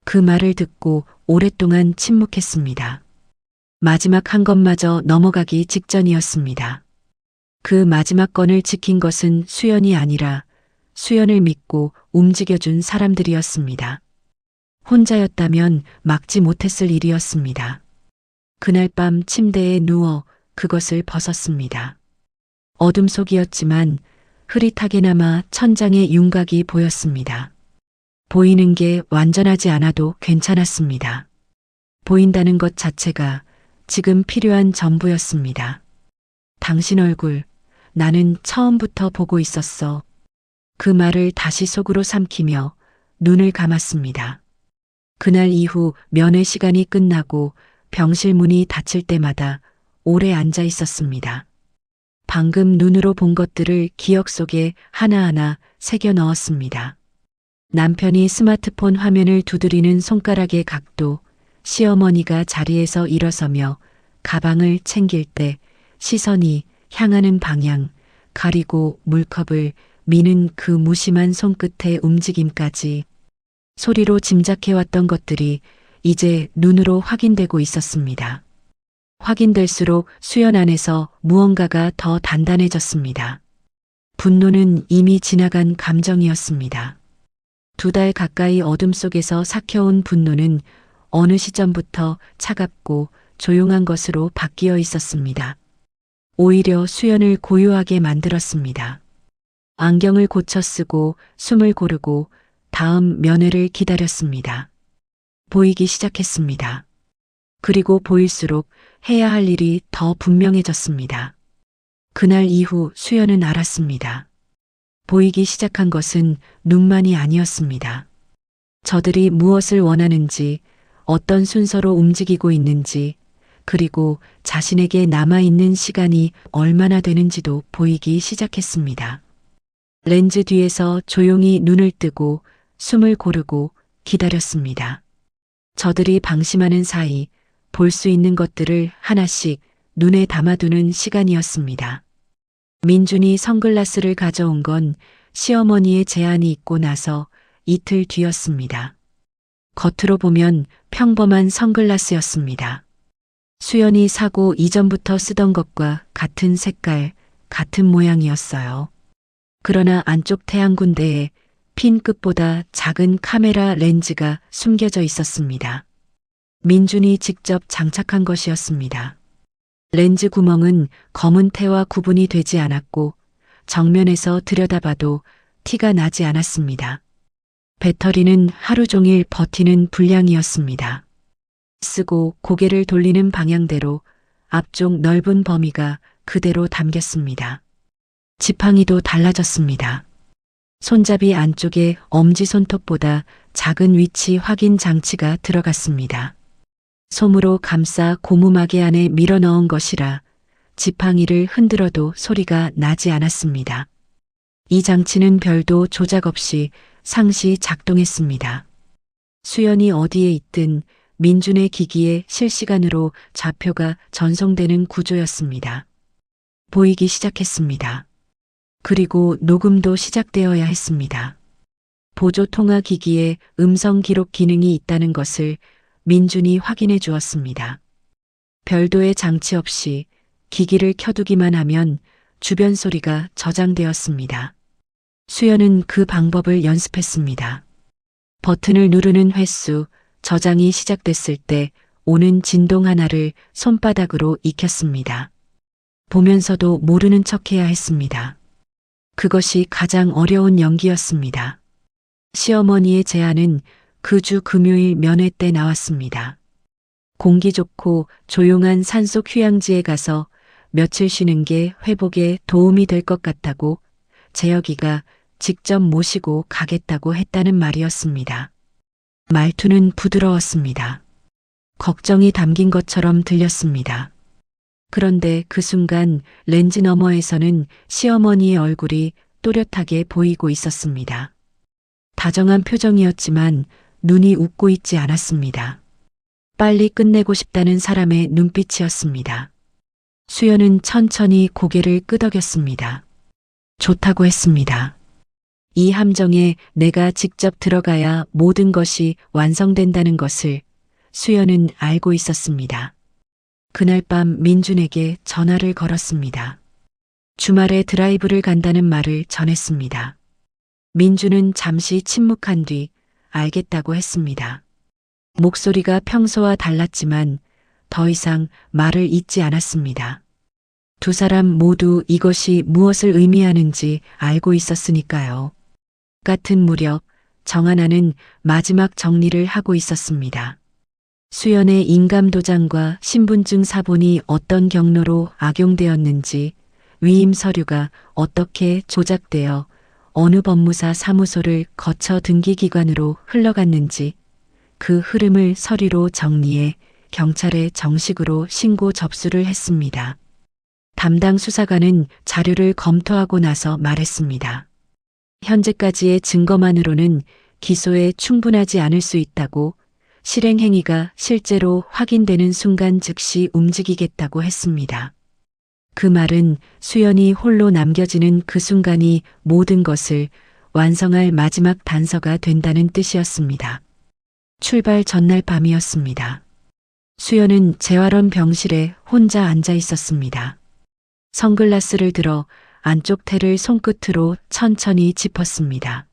그 말을 듣고 오랫동안 침묵했습니다. 마지막 한 건마저 넘어가기 직전이었습니다. 그 마지막 건을 지킨 것은 수연이 아니라 수연을 믿고 움직여준 사람들이었습니다. 혼자였다면 막지 못했을 일이었습니다. 그날 밤 침대에 누워 그것을 벗었습니다. 어둠 속이었지만 흐릿하게나마 천장의 윤곽이 보였습니다. 보이는 게 완전하지 않아도 괜찮았습니다. 보인다는 것 자체가 지금 필요한 전부였습니다. 당신 얼굴, 나는 처음부터 보고 있었어. 그 말을 다시 속으로 삼키며 눈을 감았습니다. 그날 이후 면회 시간이 끝나고 병실 문이 닫힐 때마다 오래 앉아 있었습니다. 방금 눈으로 본 것들을 기억 속에 하나하나 새겨 넣었습니다. 남편이 스마트폰 화면을 두드리는 손가락의 각도, 시어머니가 자리에서 일어서며 가방을 챙길 때 시선이 향하는 방향, 가리고 물컵을 미는 그 무심한 손끝의 움직임까지 소리로 짐작해왔던 것들이 이제 눈으로 확인되고 있었습니다. 확인될수록 수연 안에서 무언가가 더 단단해졌습니다. 분노는 이미 지나간 감정이었습니다. 2달 가까이 어둠 속에서 삭혀온 분노는 어느 시점부터 차갑고 조용한 것으로 바뀌어 있었습니다. 오히려 수연을 고요하게 만들었습니다. 안경을 고쳐 쓰고 숨을 고르고 다음 면회를 기다렸습니다. 보이기 시작했습니다. 그리고 보일수록 해야 할 일이 더 분명해졌습니다. 그날 이후 수연은 알았습니다. 보이기 시작한 것은 눈만이 아니었습니다. 저들이 무엇을 원하는지, 어떤 순서로 움직이고 있는지, 그리고 자신에게 남아있는 시간이 얼마나 되는지도 보이기 시작했습니다. 렌즈 뒤에서 조용히 눈을 뜨고 숨을 고르고 기다렸습니다. 저들이 방심하는 사이 볼 수 있는 것들을 하나씩 눈에 담아두는 시간이었습니다. 민준이 선글라스를 가져온 건 시어머니의 제안이 있고 나서 이틀 뒤였습니다. 겉으로 보면 평범한 선글라스였습니다. 수연이 사고 이전부터 쓰던 것과 같은 색깔, 같은 모양이었어요. 그러나 안쪽 태양군대에 핀 끝보다 작은 카메라 렌즈가 숨겨져 있었습니다. 민준이 직접 장착한 것이었습니다. 렌즈 구멍은 검은 테와 구분이 되지 않았고 정면에서 들여다봐도 티가 나지 않았습니다. 배터리는 하루 종일 버티는 분량이었습니다. 쓰고 고개를 돌리는 방향대로 앞쪽 넓은 범위가 그대로 담겼습니다. 지팡이도 달라졌습니다. 손잡이 안쪽에 엄지손톱보다 작은 위치 확인 장치가 들어갔습니다. 솜으로 감싸 고무마개 안에 밀어 넣은 것이라 지팡이를 흔들어도 소리가 나지 않았습니다. 이 장치는 별도 조작 없이 상시 작동했습니다. 수연이 어디에 있든 민준의 기기에 실시간으로 좌표가 전송되는 구조였습니다. 보이기 시작했습니다. 그리고 녹음도 시작되어야 했습니다. 보조 통화 기기에 음성 기록 기능이 있다는 것을 민준이 확인해 주었습니다. 별도의 장치 없이 기기를 켜두기만 하면 주변 소리가 저장되었습니다. 수연은 그 방법을 연습했습니다. 버튼을 누르는 횟수, 저장이 시작됐을 때 오는 진동 하나를 손바닥으로 익혔습니다. 보면서도 모르는 척해야 했습니다. 그것이 가장 어려운 연기였습니다. 시어머니의 제안은 그 주 금요일 면회 때 나왔습니다. 공기 좋고 조용한 산속 휴양지에 가서 며칠 쉬는 게 회복에 도움이 될 것 같다고 재혁이가 직접 모시고 가겠다고 했다는 말이었습니다. 말투는 부드러웠습니다. 걱정이 담긴 것처럼 들렸습니다. 그런데 그 순간 렌즈 너머에서는 시어머니의 얼굴이 또렷하게 보이고 있었습니다. 다정한 표정이었지만 눈이 웃고 있지 않았습니다. 빨리 끝내고 싶다는 사람의 눈빛이었습니다. 수연은 천천히 고개를 끄덕였습니다. 좋다고 했습니다. 이 함정에 내가 직접 들어가야 모든 것이 완성된다는 것을 수연은 알고 있었습니다. 그날 밤 민준에게 전화를 걸었습니다. 주말에 드라이브를 간다는 말을 전했습니다. 민준은 잠시 침묵한 뒤 알겠다고 했습니다. 목소리가 평소와 달랐지만 더 이상 말을 잇지 않았습니다. 두 사람 모두 이것이 무엇을 의미하는지 알고 있었으니까요. 같은 무렵 정하나는 마지막 정리를 하고 있었습니다. 수연의 인감도장과 신분증 사본이 어떤 경로로 악용되었는지, 위임 서류가 어떻게 조작되어 어느 법무사 사무소를 거쳐 등기기관으로 흘러갔는지 그 흐름을 서류로 정리해 경찰에 정식으로 신고 접수를 했습니다. 담당 수사관은 자료를 검토하고 나서 말했습니다. 현재까지의 증거만으로는 기소에 충분하지 않을 수 있다고, 실행행위가 실제로 확인되는 순간 즉시 움직이겠다고 했습니다. 그 말은 수연이 홀로 남겨지는 그 순간이 모든 것을 완성할 마지막 단서가 된다는 뜻이었습니다. 출발 전날 밤이었습니다. 수연은 재활원 병실에 혼자 앉아 있었습니다. 선글라스를 들어 안쪽 테를 손끝으로 천천히 짚었습니다.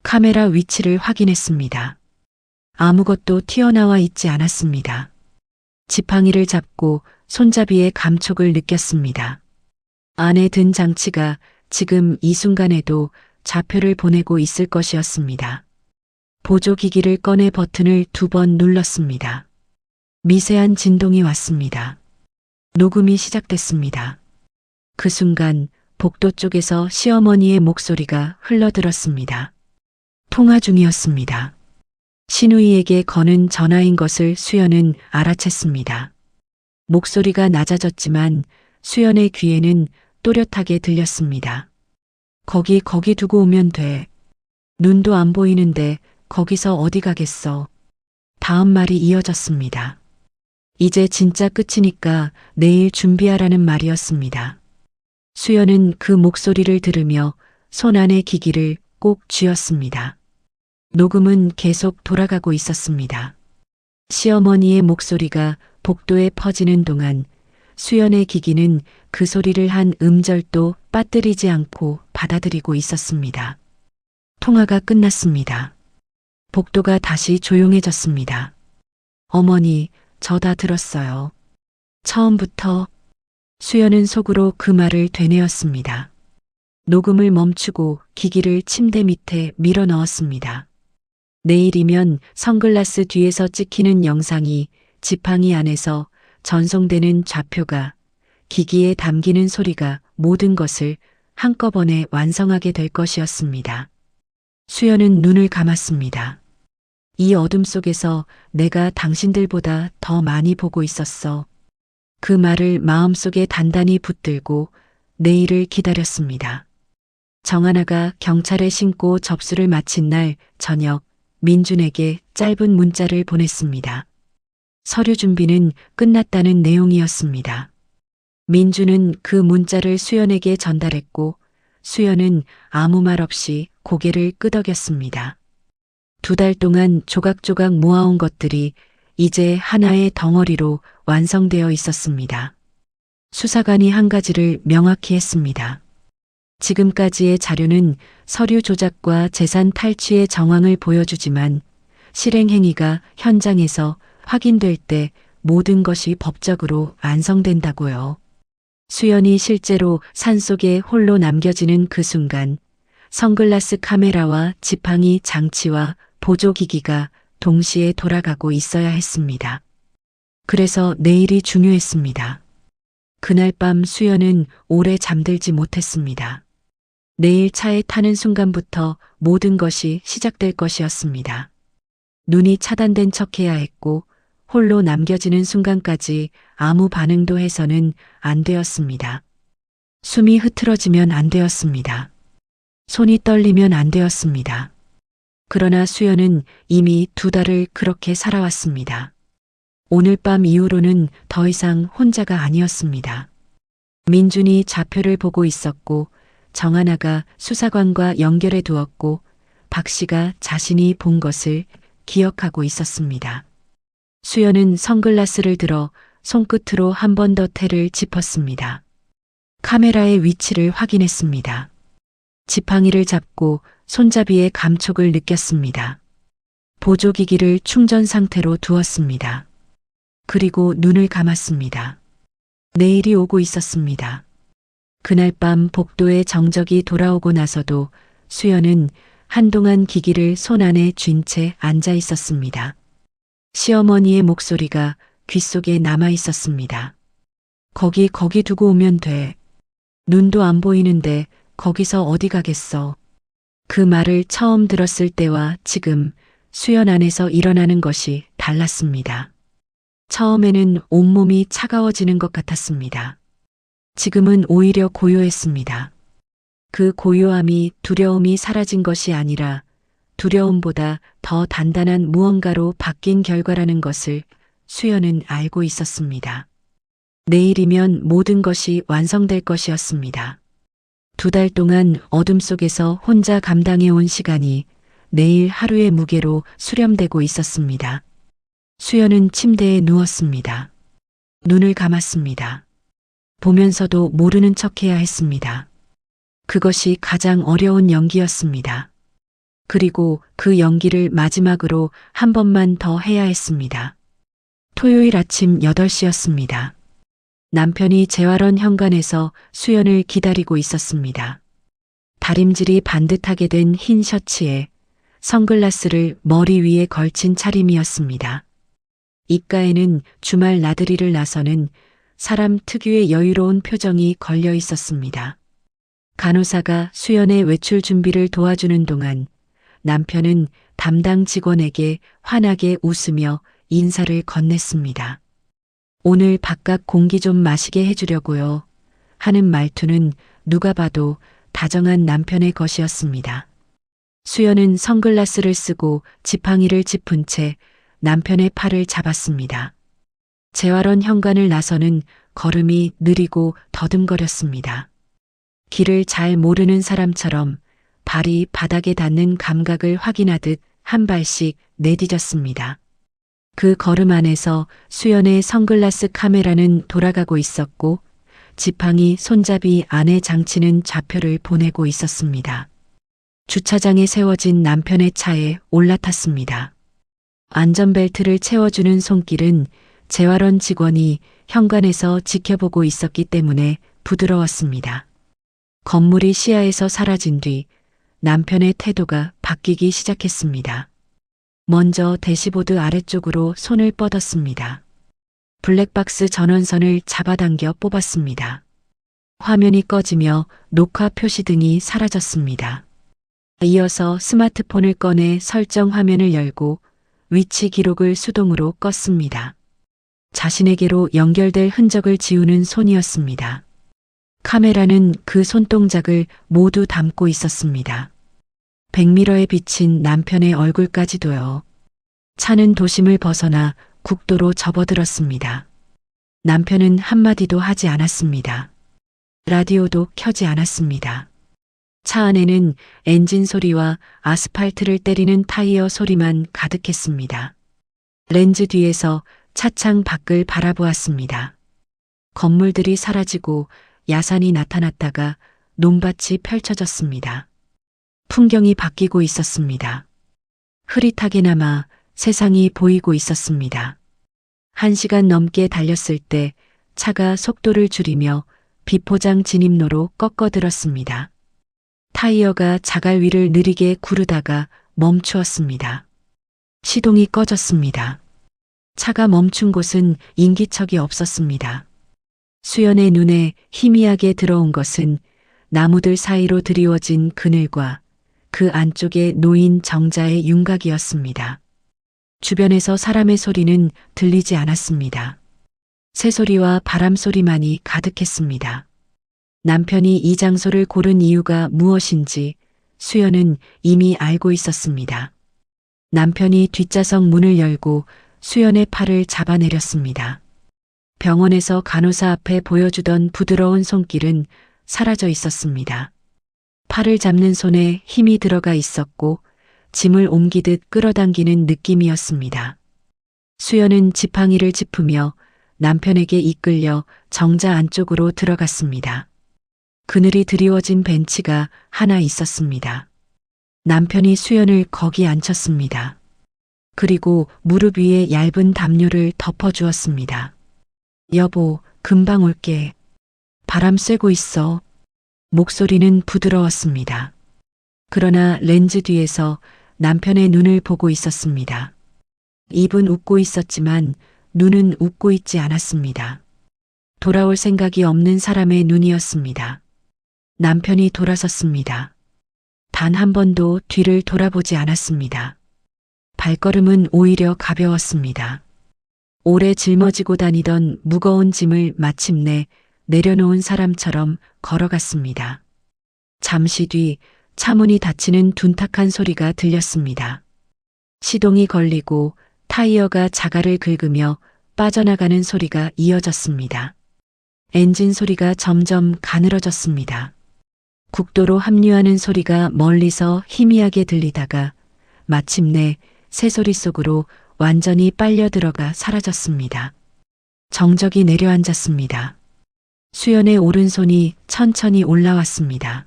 카메라 위치를 확인했습니다. 아무것도 튀어나와 있지 않았습니다. 지팡이를 잡고 손잡이의 감촉을 느꼈습니다. 안에 든 장치가 지금 이 순간에도 좌표를 보내고 있을 것이었습니다. 보조기기를 꺼내 버튼을 2번 눌렀습니다. 미세한 진동이 왔습니다. 녹음이 시작됐습니다. 그 순간 복도 쪽에서 시어머니의 목소리가 흘러들었습니다. 통화 중이었습니다. 신우이에게 거는 전화인 것을 수연은 알아챘습니다. 목소리가 낮아졌지만 수연의 귀에는 또렷하게 들렸습니다. 거기 두고 오면 돼. 눈도 안 보이는데 거기서 어디 가겠어. 다음 말이 이어졌습니다. 이제 진짜 끝이니까 내일 준비하라는 말이었습니다. 수연은 그 목소리를 들으며 손 안의 기기를 꼭 쥐었습니다. 녹음은 계속 돌아가고 있었습니다. 시어머니의 목소리가 복도에 퍼지는 동안 수연의 기기는 그 소리를 한 음절도 빠뜨리지 않고 받아들이고 있었습니다. 통화가 끝났습니다. 복도가 다시 조용해졌습니다. 어머니, 저 다 들었어요. 처음부터. 수연은 속으로 그 말을 되뇌었습니다. 녹음을 멈추고 기기를 침대 밑에 밀어 넣었습니다. 내일이면 선글라스 뒤에서 찍히는 영상이 지팡이 안에서 전송되는 좌표가, 기기에 담기는 소리가 모든 것을 한꺼번에 완성하게 될 것이었습니다. 수연은 눈을 감았습니다. 이 어둠 속에서 내가 당신들보다 더 많이 보고 있었어. 그 말을 마음속에 단단히 붙들고 내일을 기다렸습니다. 정하나가 경찰에 신고 접수를 마친 날 저녁 민준에게 짧은 문자를 보냈습니다. 서류 준비는 끝났다는 내용이었습니다. 민준은 그 문자를 수연에게 전달했고 수연은 아무 말 없이 고개를 끄덕였습니다. 2달 동안 조각조각 모아온 것들이 이제 하나의 덩어리로 완성되어 있었습니다. 수사관이 한 가지를 명확히 했습니다. 지금까지의 자료는 서류 조작과 재산 탈취의 정황을 보여주지만 실행행위가 현장에서 확인될 때 모든 것이 법적으로 완성된다고요. 수연이 실제로 산속에 홀로 남겨지는 그 순간 선글라스 카메라와 지팡이 장치와 보조기기가 동시에 돌아가고 있어야 했습니다. 그래서 내일이 중요했습니다. 그날 밤 수연은 오래 잠들지 못했습니다. 내일 차에 타는 순간부터 모든 것이 시작될 것이었습니다. 눈이 차단된 척해야 했고 홀로 남겨지는 순간까지 아무 반응도 해서는 안 되었습니다. 숨이 흐트러지면 안 되었습니다. 손이 떨리면 안 되었습니다. 그러나 수연은 이미 2달을 그렇게 살아왔습니다. 오늘 밤 이후로는 더 이상 혼자가 아니었습니다. 민준이 좌표를 보고 있었고 정하나가 수사관과 연결해 두었고 박 씨가 자신이 본 것을 기억하고 있었습니다. 수연은 선글라스를 들어 손끝으로 한 번 더 테를 짚었습니다. 카메라의 위치를 확인했습니다. 지팡이를 잡고 손잡이의 감촉을 느꼈습니다. 보조기기를 충전 상태로 두었습니다. 그리고 눈을 감았습니다. 내일이 오고 있었습니다. 그날 밤 복도에 정적이 돌아오고 나서도 수연은 한동안 기기를 손 안에 쥔 채 앉아 있었습니다. 시어머니의 목소리가 귓속에 남아 있었습니다. 거기 두고 오면 돼. 눈도 안 보이는데 거기서 어디 가겠어. 그 말을 처음 들었을 때와 지금 수연 안에서 일어나는 것이 달랐습니다. 처음에는 온몸이 차가워지는 것 같았습니다. 지금은 오히려 고요했습니다. 그 고요함이 두려움이 사라진 것이 아니라 두려움보다 더 단단한 무언가로 바뀐 결과라는 것을 수연은 알고 있었습니다. 내일이면 모든 것이 완성될 것이었습니다. 2달 동안 어둠 속에서 혼자 감당해온 시간이 내일 하루의 무게로 수렴되고 있었습니다. 수연은 침대에 누웠습니다. 눈을 감았습니다. 보면서도 모르는 척해야 했습니다. 그것이 가장 어려운 연기였습니다. 그리고 그 연기를 마지막으로 한 번만 더 해야 했습니다. 토요일 아침 8시였습니다. 남편이 재활원 현관에서 수연을 기다리고 있었습니다. 다림질이 반듯하게 된 흰 셔츠에 선글라스를 머리 위에 걸친 차림이었습니다. 입가에는 주말 나들이를 나서는 사람 특유의 여유로운 표정이 걸려 있었습니다. 간호사가 수연의 외출 준비를 도와주는 동안 남편은 담당 직원에게 환하게 웃으며 인사를 건넸습니다. 오늘 바깥 공기 좀 마시게 해주려고요. 하는 말투는 누가 봐도 다정한 남편의 것이었습니다. 수연은 선글라스를 쓰고 지팡이를 짚은 채 남편의 팔을 잡았습니다. 재활원 현관을 나서는 걸음이 느리고 더듬거렸습니다. 길을 잘 모르는 사람처럼 발이 바닥에 닿는 감각을 확인하듯 한 발씩 내디뎠습니다. 그 걸음 안에서 수연의 선글라스 카메라는 돌아가고 있었고 지팡이 손잡이 안에 장치는 좌표를 보내고 있었습니다. 주차장에 세워진 남편의 차에 올라탔습니다. 안전벨트를 채워주는 손길은 재활원 직원이 현관에서 지켜보고 있었기 때문에 부드러웠습니다. 건물이 시야에서 사라진 뒤 남편의 태도가 바뀌기 시작했습니다. 먼저 대시보드 아래쪽으로 손을 뻗었습니다. 블랙박스 전원선을 잡아당겨 뽑았습니다. 화면이 꺼지며 녹화 표시등이 사라졌습니다. 이어서 스마트폰을 꺼내 설정 화면을 열고 위치 기록을 수동으로 껐습니다. 자신에게로 연결될 흔적을 지우는 손이었습니다. 카메라는 그 손동작을 모두 담고 있었습니다. 백미러에 비친 남편의 얼굴까지도요. 차는 도심을 벗어나 국도로 접어들었습니다. 남편은 한마디도 하지 않았습니다. 라디오도 켜지 않았습니다. 차 안에는 엔진 소리와 아스팔트를 때리는 타이어 소리만 가득했습니다. 렌즈 뒤에서 차창 밖을 바라보았습니다. 건물들이 사라지고 야산이 나타났다가 논밭이 펼쳐졌습니다. 풍경이 바뀌고 있었습니다. 흐릿하게나마 세상이 보이고 있었습니다. 1시간 넘게 달렸을 때 차가 속도를 줄이며 비포장 진입로로 꺾어들었습니다. 타이어가 자갈 위를 느리게 구르다가 멈추었습니다. 시동이 꺼졌습니다. 차가 멈춘 곳은 인기척이 없었습니다. 수연의 눈에 희미하게 들어온 것은 나무들 사이로 드리워진 그늘과 그 안쪽에 놓인 정자의 윤곽이었습니다. 주변에서 사람의 소리는 들리지 않았습니다. 새소리와 바람소리만이 가득했습니다. 남편이 이 장소를 고른 이유가 무엇인지 수연은 이미 알고 있었습니다. 남편이 뒷좌석 문을 열고 수연의 팔을 잡아내렸습니다. 병원에서 간호사 앞에 보여주던 부드러운 손길은 사라져 있었습니다. 팔을 잡는 손에 힘이 들어가 있었고 짐을 옮기듯 끌어당기는 느낌이었습니다. 수연은 지팡이를 짚으며 남편에게 이끌려 정자 안쪽으로 들어갔습니다. 그늘이 드리워진 벤치가 하나 있었습니다. 남편이 수연을 거기 앉혔습니다. 그리고 무릎 위에 얇은 담요를 덮어주었습니다. 여보, 금방 올게. 바람 쐬고 있어. 목소리는 부드러웠습니다. 그러나 렌즈 뒤에서 남편의 눈을 보고 있었습니다. 입은 웃고 있었지만 눈은 웃고 있지 않았습니다. 돌아올 생각이 없는 사람의 눈이었습니다. 남편이 돌아섰습니다. 단 한 번도 뒤를 돌아보지 않았습니다. 발걸음은 오히려 가벼웠습니다. 오래 짊어지고 다니던 무거운 짐을 마침내 내려놓은 사람처럼 걸어갔습니다. 잠시 뒤 차문이 닫히는 둔탁한 소리가 들렸습니다. 시동이 걸리고 타이어가 자갈을 긁으며 빠져나가는 소리가 이어졌습니다. 엔진 소리가 점점 가늘어졌습니다. 국도로 합류하는 소리가 멀리서 희미하게 들리다가 마침내 새소리 속으로 완전히 빨려 들어가 사라졌습니다. 정적이 내려앉았습니다. 수연의 오른손이 천천히 올라왔습니다.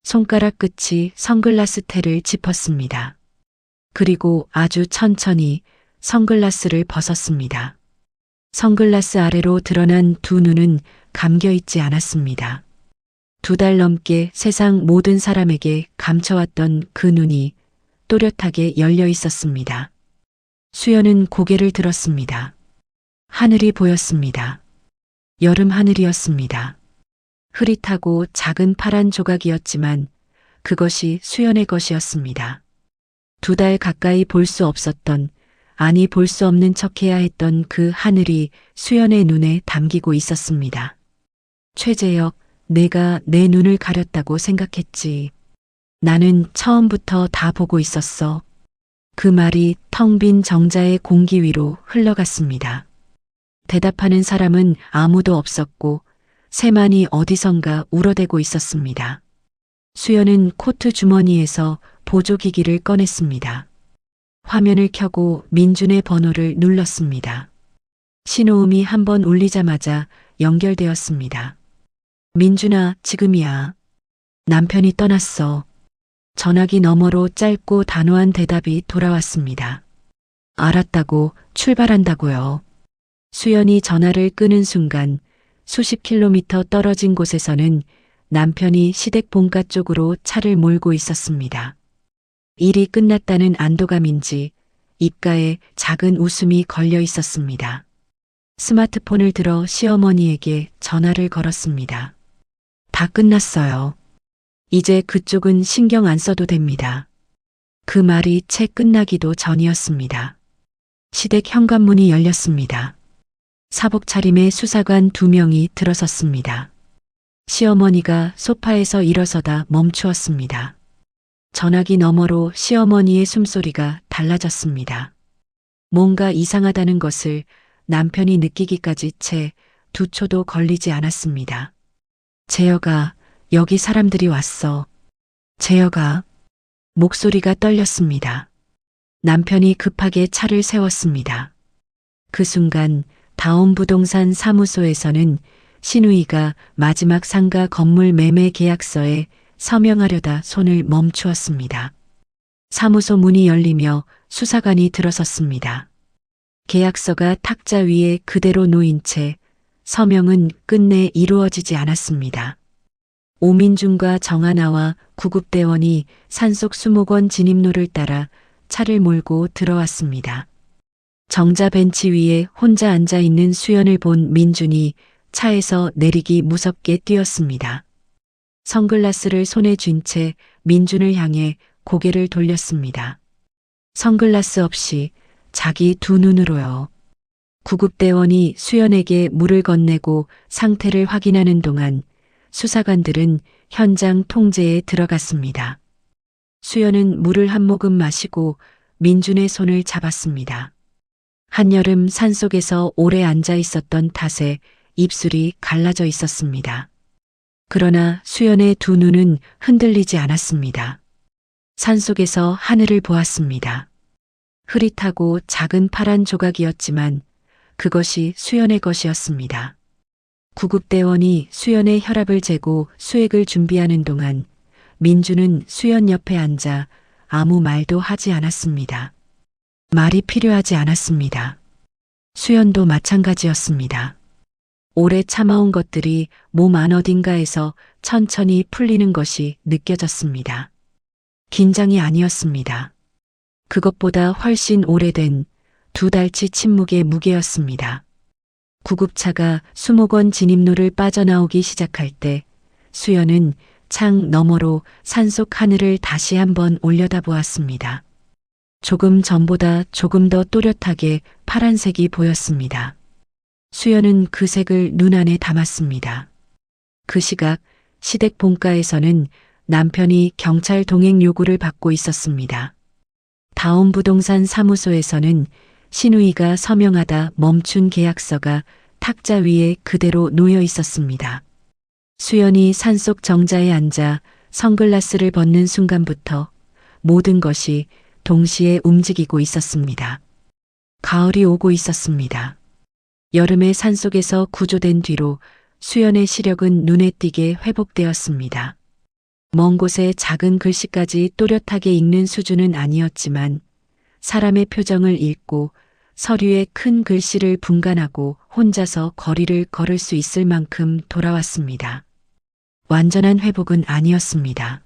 손가락 끝이 선글라스 테를 짚었습니다. 그리고 아주 천천히 선글라스를 벗었습니다. 선글라스 아래로 드러난 두 눈은 감겨 있지 않았습니다. 2달 넘게 세상 모든 사람에게 감춰왔던 그 눈이 또렷하게 열려 있었습니다. 수연은 고개를 들었습니다. 하늘이 보였습니다. 여름 하늘이었습니다. 흐릿하고 작은 파란 조각이었지만 그것이 수연의 것이었습니다. 2달 가까이 볼 수 없었던, 아니 볼 수 없는 척해야 했던 그 하늘이 수연의 눈에 담기고 있었습니다. 최재혁, 내가 내 눈을 가렸다고 생각했지. 나는 처음부터 다 보고 있었어. 그 말이 텅 빈 정자의 공기 위로 흘러갔습니다. 대답하는 사람은 아무도 없었고 새만이 어디선가 울어대고 있었습니다. 수연은 코트 주머니에서 보조기기를 꺼냈습니다. 화면을 켜고 민준의 번호를 눌렀습니다. 신호음이 한 번 울리자마자 연결되었습니다. 민준아, 지금이야. 남편이 떠났어. 전화기 너머로 짧고 단호한 대답이 돌아왔습니다. 알았다고, 출발한다고요. 수연이 전화를 끄는 순간 수십 킬로미터 떨어진 곳에서는 남편이 시댁 본가 쪽으로 차를 몰고 있었습니다. 일이 끝났다는 안도감인지 입가에 작은 웃음이 걸려 있었습니다. 스마트폰을 들어 시어머니에게 전화를 걸었습니다. 다 끝났어요. 이제 그쪽은 신경 안 써도 됩니다. 그 말이 채 끝나기도 전이었습니다. 시댁 현관문이 열렸습니다. 사복 차림의 수사관 2명이 들어섰습니다. 시어머니가 소파에서 일어서다 멈추었습니다. 전화기 너머로 시어머니의 숨소리가 달라졌습니다. 뭔가 이상하다는 것을 남편이 느끼기까지 채 2초도 걸리지 않았습니다. 재혁아, 여기 사람들이 왔어. 재혁아. 목소리가 떨렸습니다. 남편이 급하게 차를 세웠습니다. 그 순간 다온부동산 사무소에서는 신우이가 마지막 상가 건물 매매 계약서에 서명하려다 손을 멈추었습니다. 사무소 문이 열리며 수사관이 들어섰습니다. 계약서가 탁자 위에 그대로 놓인 채 서명은 끝내 이루어지지 않았습니다. 오민준과 정하나와 구급대원이 산속 수목원 진입로를 따라 차를 몰고 들어왔습니다. 정자 벤치 위에 혼자 앉아 있는 수연을 본 민준이 차에서 내리기 무섭게 뛰었습니다. 선글라스를 손에 쥔 채 민준을 향해 고개를 돌렸습니다. 선글라스 없이 자기 2 눈으로요. 구급대원이 수연에게 물을 건네고 상태를 확인하는 동안 수사관들은 현장 통제에 들어갔습니다. 수연은 물을 한 모금 마시고 민준의 손을 잡았습니다. 한여름 산속에서 오래 앉아 있었던 탓에 입술이 갈라져 있었습니다. 그러나 수연의 2 눈은 흔들리지 않았습니다. 산속에서 하늘을 보았습니다. 흐릿하고 작은 파란 조각이었지만 그것이 수연의 것이었습니다. 구급대원이 수연의 혈압을 재고 수액을 준비하는 동안 민주는 수연 옆에 앉아 아무 말도 하지 않았습니다. 말이 필요하지 않았습니다. 수연도 마찬가지였습니다. 오래 참아온 것들이 몸 안 어딘가에서 천천히 풀리는 것이 느껴졌습니다. 긴장이 아니었습니다. 그것보다 훨씬 오래된 2달치 침묵의 무게였습니다. 구급차가 수목원 진입로를 빠져나오기 시작할 때 수연은 창 너머로 산속 하늘을 다시 한번 올려다보았습니다. 조금 전보다 조금 더 또렷하게 파란색이 보였습니다. 수연은 그 색을 눈 안에 담았습니다. 그 시각 시댁 본가에서는 남편이 경찰 동행 요구를 받고 있었습니다. 다운부동산 사무소에서는 신우이가 서명하다 멈춘 계약서가 탁자 위에 그대로 놓여 있었습니다. 수연이 산속 정자에 앉아 선글라스를 벗는 순간부터 모든 것이 동시에 움직이고 있었습니다. 가을이 오고 있었습니다. 여름의 산속에서 구조된 뒤로 수연의 시력은 눈에 띄게 회복되었습니다. 먼 곳에 작은 글씨까지 또렷하게 읽는 수준은 아니었지만 사람의 표정을 읽고 서류에 큰 글씨를 분간하고 혼자서 거리를 걸을 수 있을 만큼 돌아왔습니다. 완전한 회복은 아니었습니다.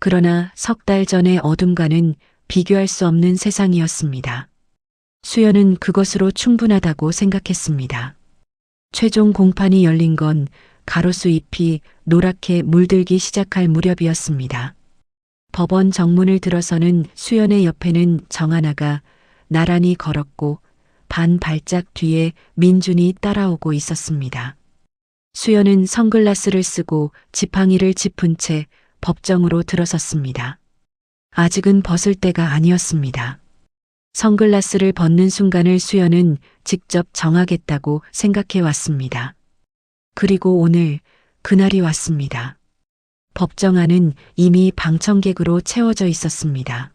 그러나 3달 전의 어둠과는 비교할 수 없는 세상이었습니다. 수연은 그것으로 충분하다고 생각했습니다. 최종 공판이 열린 건 가로수 잎이 노랗게 물들기 시작할 무렵이었습니다. 법원 정문을 들어서는 수연의 옆에는 정하나가 나란히 걸었고 반 발짝 뒤에 민준이 따라오고 있었습니다. 수연은 선글라스를 쓰고 지팡이를 짚은 채 법정으로 들어섰습니다. 아직은 벗을 때가 아니었습니다. 선글라스를 벗는 순간을 수연은 직접 정하겠다고 생각해 왔습니다. 그리고 오늘 그날이 왔습니다. 법정 안은 이미 방청객으로 채워져 있었습니다.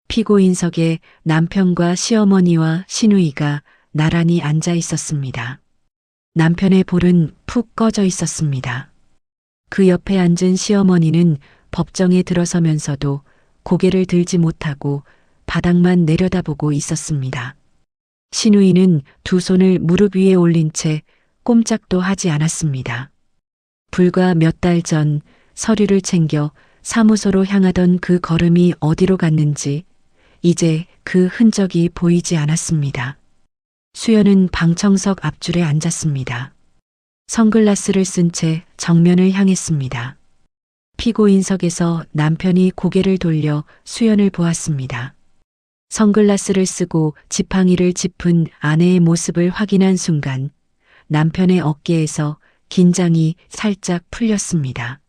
피고인석에 남편과 시어머니와 시누이가 나란히 앉아 있었습니다. 남편의 볼은 푹 꺼져 있었습니다. 그 옆에 앉은 시어머니는 법정에 들어서면서도 고개를 들지 못하고 바닥만 내려다보고 있었습니다. 시누이는 두 손을 무릎 위에 올린 채 꼼짝도 하지 않았습니다. 불과 몇 달 전 서류를 챙겨 사무소로 향하던 그 걸음이 어디로 갔는지 이제 그 흔적이 보이지 않았습니다. 수연은 방청석 앞줄에 앉았습니다. 선글라스를 쓴 채 정면을 향했습니다. 피고인석에서 남편이 고개를 돌려 수연을 보았습니다. 선글라스를 쓰고 지팡이를 짚은 아내의 모습을 확인한 순간 남편의 어깨에서 긴장이 살짝 풀렸습니다.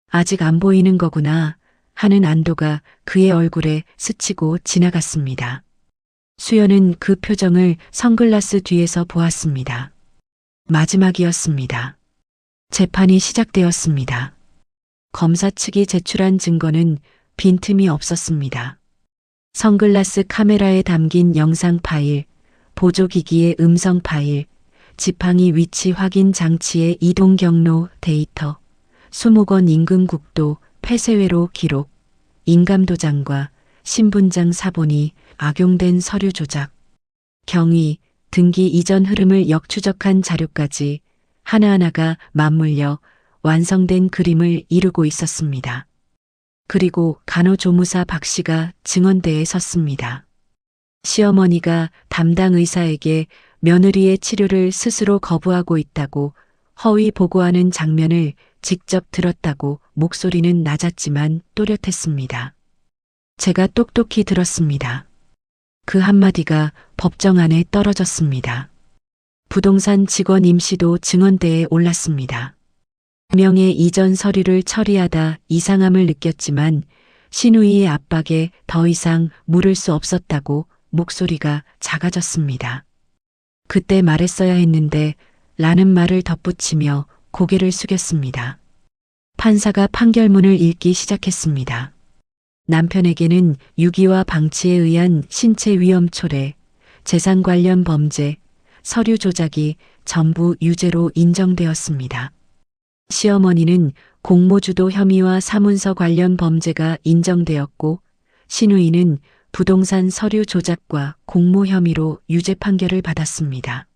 아직 안 보이는 거구나 하는 안도가 그의 얼굴에 스치고 지나갔습니다. 수연은 그 표정을 선글라스 뒤에서 보았습니다. 마지막이었습니다. 재판이 시작되었습니다. 검사 측이 제출한 증거는 빈틈이 없었습니다. 선글라스 카메라에 담긴 영상 파일, 보조기기의 음성 파일, 지팡이 위치 확인 장치의 이동 경로 데이터, 수목원 인근 국도 폐쇄회로 기록, 인감도장과 신분장 사본이 악용된 서류 조작, 경위, 등기 이전 흐름을 역추적한 자료까지 하나하나가 맞물려 완성된 그림을 이루고 있었습니다. 그리고 간호조무사 박 씨가 증언대에 섰습니다. 시어머니가 담당 의사에게 며느리의 치료를 스스로 거부하고 있다고 허위 보고하는 장면을 직접 들었다고 목소리는 낮았지만 또렷했습니다. 제가 똑똑히 들었습니다. 그 한마디가 법정 안에 떨어졌습니다. 부동산 직원 임 씨도 증언대에 올랐습니다. 명의 이전 서류를 처리하다 이상함을 느꼈지만 시누이의 압박에 더 이상 물을 수 없었다고 목소리가 작아졌습니다. 그때 말했어야 했는데 라는 말을 덧붙이며 고개를 숙였습니다. 판사가 판결문을 읽기 시작했습니다. 남편에게는 유기와 방치에 의한 신체 위험 초래, 재산 관련 범죄, 서류 조작이 전부 유죄로 인정되었습니다. 시어머니는 공모주도 혐의와 사문서 관련 범죄가 인정되었고 신우이는 부동산 서류 조작과 공모 혐의로 유죄 판결을 받았습니다.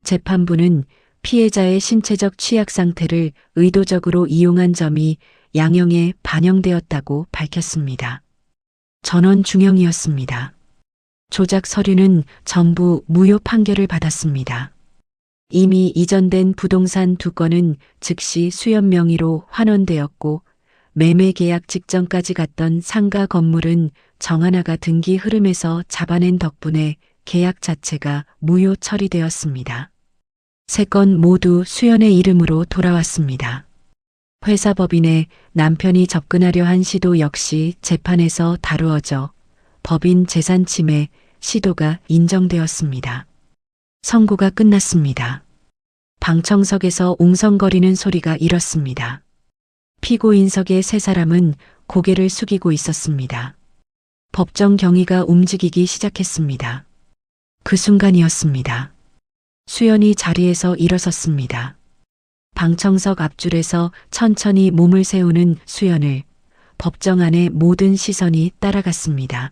재판부는 피해자의 신체적 취약 상태를 의도적으로 이용한 점이 양형에 반영되었다고 밝혔습니다. 전원 중형이었습니다. 조작 서류는 전부 무효 판결을 받았습니다. 이미 이전된 부동산 2건은 즉시 수연 명의로 환원되었고 매매 계약 직전까지 갔던 상가 건물은 정하나가 등기 흐름에서 잡아낸 덕분에 계약 자체가 무효 처리되었습니다. 3건 모두 수연의 이름으로 돌아왔습니다. 회사 법인에 남편이 접근하려 한 시도 역시 재판에서 다루어져 법인 재산 침해 시도가 인정되었습니다. 선고가 끝났습니다. 방청석에서 웅성거리는 소리가 일었습니다. 피고인석의 3사람은 고개를 숙이고 있었습니다. 법정 경위가 움직이기 시작했습니다. 그 순간이었습니다. 수연이 자리에서 일어섰습니다. 방청석 앞줄에서 천천히 몸을 세우는 수연을 법정 안의 모든 시선이 따라갔습니다.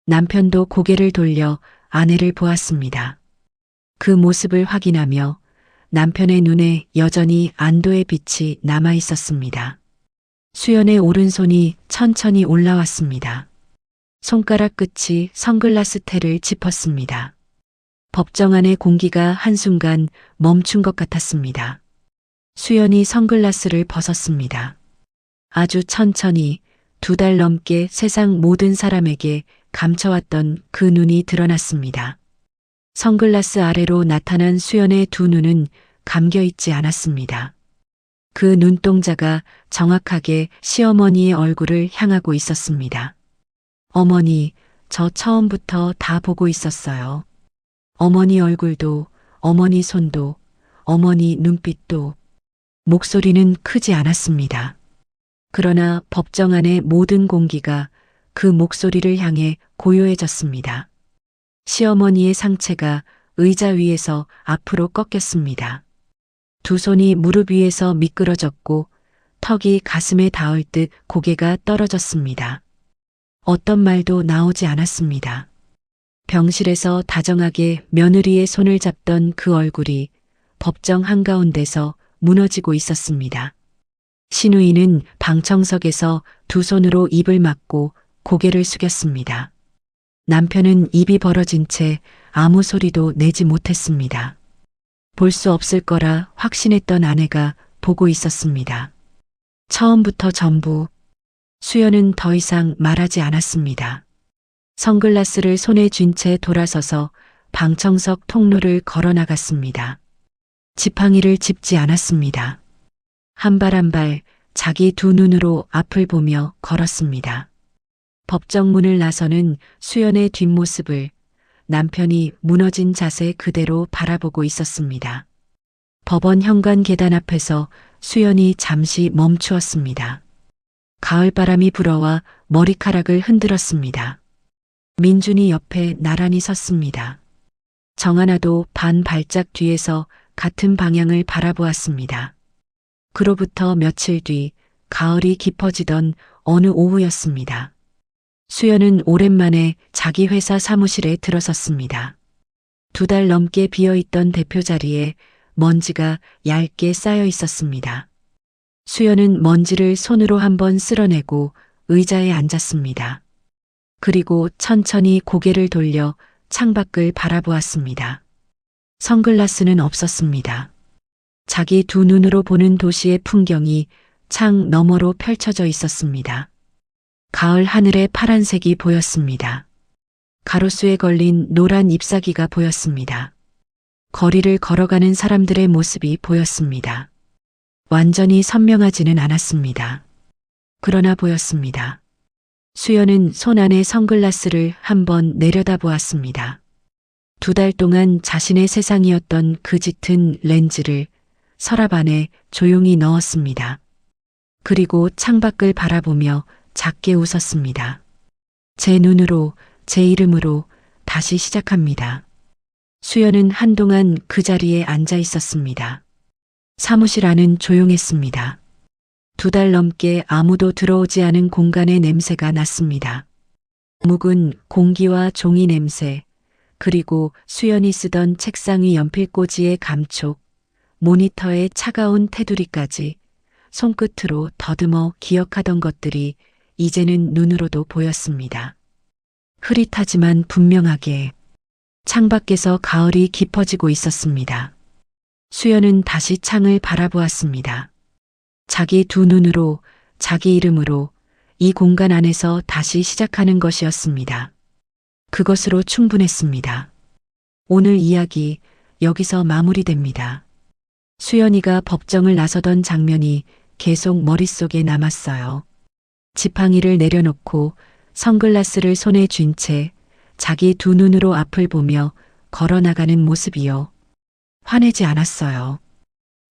남편도 고개를 돌려 아내를 보았습니다. 그 모습을 확인하며 남편의 눈에 여전히 안도의 빛이 남아 있었습니다. 수연의 오른손이 천천히 올라왔습니다. 손가락 끝이 선글라스 테를 짚었습니다. 법정 안의 공기가 한순간 멈춘 것 같았습니다. 수연이 선글라스를 벗었습니다. 아주 천천히 2달 넘게 세상 모든 사람에게 감춰왔던 그 눈이 드러났습니다. 선글라스 아래로 나타난 수연의 2 눈은 감겨 있지 않았습니다. 그 눈동자가 정확하게 시어머니의 얼굴을 향하고 있었습니다. 어머니, 저 처음부터 다 보고 있었어요. 어머니 얼굴도, 어머니 손도, 어머니 눈빛도. 목소리는 크지 않았습니다. 그러나 법정 안의 모든 공기가 그 목소리를 향해 고요해졌습니다. 시어머니의 상체가 의자 위에서 앞으로 꺾였습니다. 2 손이 무릎 위에서 미끄러졌고 턱이 가슴에 닿을 듯 고개가 떨어졌습니다. 어떤 말도 나오지 않았습니다. 병실에서 다정하게 며느리의 손을 잡던 그 얼굴이 법정 한가운데서 무너지고 있었습니다. 신우이는 방청석에서 2 손으로 입을 막고 고개를 숙였습니다. 남편은 입이 벌어진 채 아무 소리도 내지 못했습니다. 볼 수 없을 거라 확신했던 아내가 보고 있었습니다. 처음부터 전부. 수연은 더 이상 말하지 않았습니다. 선글라스를 손에 쥔 채 돌아서서 방청석 통로를 걸어 나갔습니다. 지팡이를 짚지 않았습니다. 한 발 한 발 자기 2 눈으로 앞을 보며 걸었습니다. 법정 문을 나서는 수연의 뒷모습을 남편이 무너진 자세 그대로 바라보고 있었습니다. 법원 현관 계단 앞에서 수연이 잠시 멈추었습니다. 가을바람이 불어와 머리카락을 흔들었습니다. 민준이 옆에 나란히 섰습니다. 정하나도 반 발짝 뒤에서 같은 방향을 바라보았습니다. 그로부터 며칠 뒤 가을이 깊어지던 어느 오후였습니다. 수연은 오랜만에 자기 회사 사무실에 들어섰습니다. 2달 넘게 비어있던 대표 자리에 먼지가 얇게 쌓여 있었습니다. 수연은 먼지를 손으로 한번 쓸어내고 의자에 앉았습니다. 그리고 천천히 고개를 돌려 창밖을 바라보았습니다. 선글라스는 없었습니다. 자기 2 눈으로 보는 도시의 풍경이 창 너머로 펼쳐져 있었습니다. 가을 하늘의 파란색이 보였습니다. 가로수에 걸린 노란 잎사귀가 보였습니다. 거리를 걸어가는 사람들의 모습이 보였습니다. 완전히 선명하지는 않았습니다. 그러나 보였습니다. 수연은 손 안에 선글라스를 한번 내려다보았습니다. 2달 동안 자신의 세상이었던 그 짙은 렌즈를 서랍 안에 조용히 넣었습니다. 그리고 창밖을 바라보며 작게 웃었습니다. 제 눈으로, 제 이름으로 다시 시작합니다. 수연은 한동안 그 자리에 앉아 있었습니다. 사무실 안은 조용했습니다. 2달 넘게 아무도 들어오지 않은 공간의 냄새가 났습니다. 묵은 공기와 종이 냄새, 그리고 수연이 쓰던 책상 위 연필꽂이의 감촉, 모니터의 차가운 테두리까지 손끝으로 더듬어 기억하던 것들이 이제는 눈으로도 보였습니다. 흐릿하지만 분명하게 창밖에서 가을이 깊어지고 있었습니다. 수연은 다시 창을 바라보았습니다. 자기 두 눈으로, 자기 이름으로 이 공간 안에서 다시 시작하는 것이었습니다. 그것으로 충분했습니다. 오늘 이야기 여기서 마무리됩니다. 수연이가 법정을 나서던 장면이 계속 머릿속에 남았어요. 지팡이를 내려놓고 선글라스를 손에 쥔 채 자기 두 눈으로 앞을 보며 걸어나가는 모습이요. 화내지 않았어요.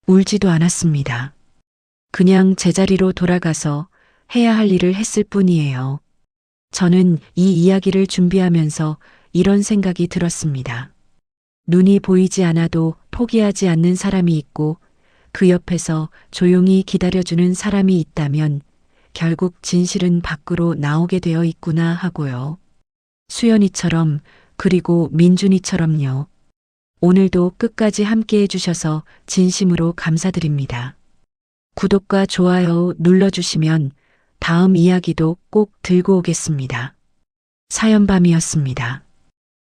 울지도 않았습니다. 그냥 제자리로 돌아가서 해야 할 일을 했을 뿐이에요. 저는 이 이야기를 준비하면서 이런 생각이 들었습니다. 눈이 보이지 않아도 포기하지 않는 사람이 있고 그 옆에서 조용히 기다려주는 사람이 있다면 결국 진실은 밖으로 나오게 되어 있구나 하고요. 수연이처럼, 그리고 민준이처럼요. 오늘도 끝까지 함께 해주셔서 진심으로 감사드립니다. 구독과 좋아요 눌러주시면 다음 이야기도 꼭 들고 오겠습니다. 사연밤이었습니다.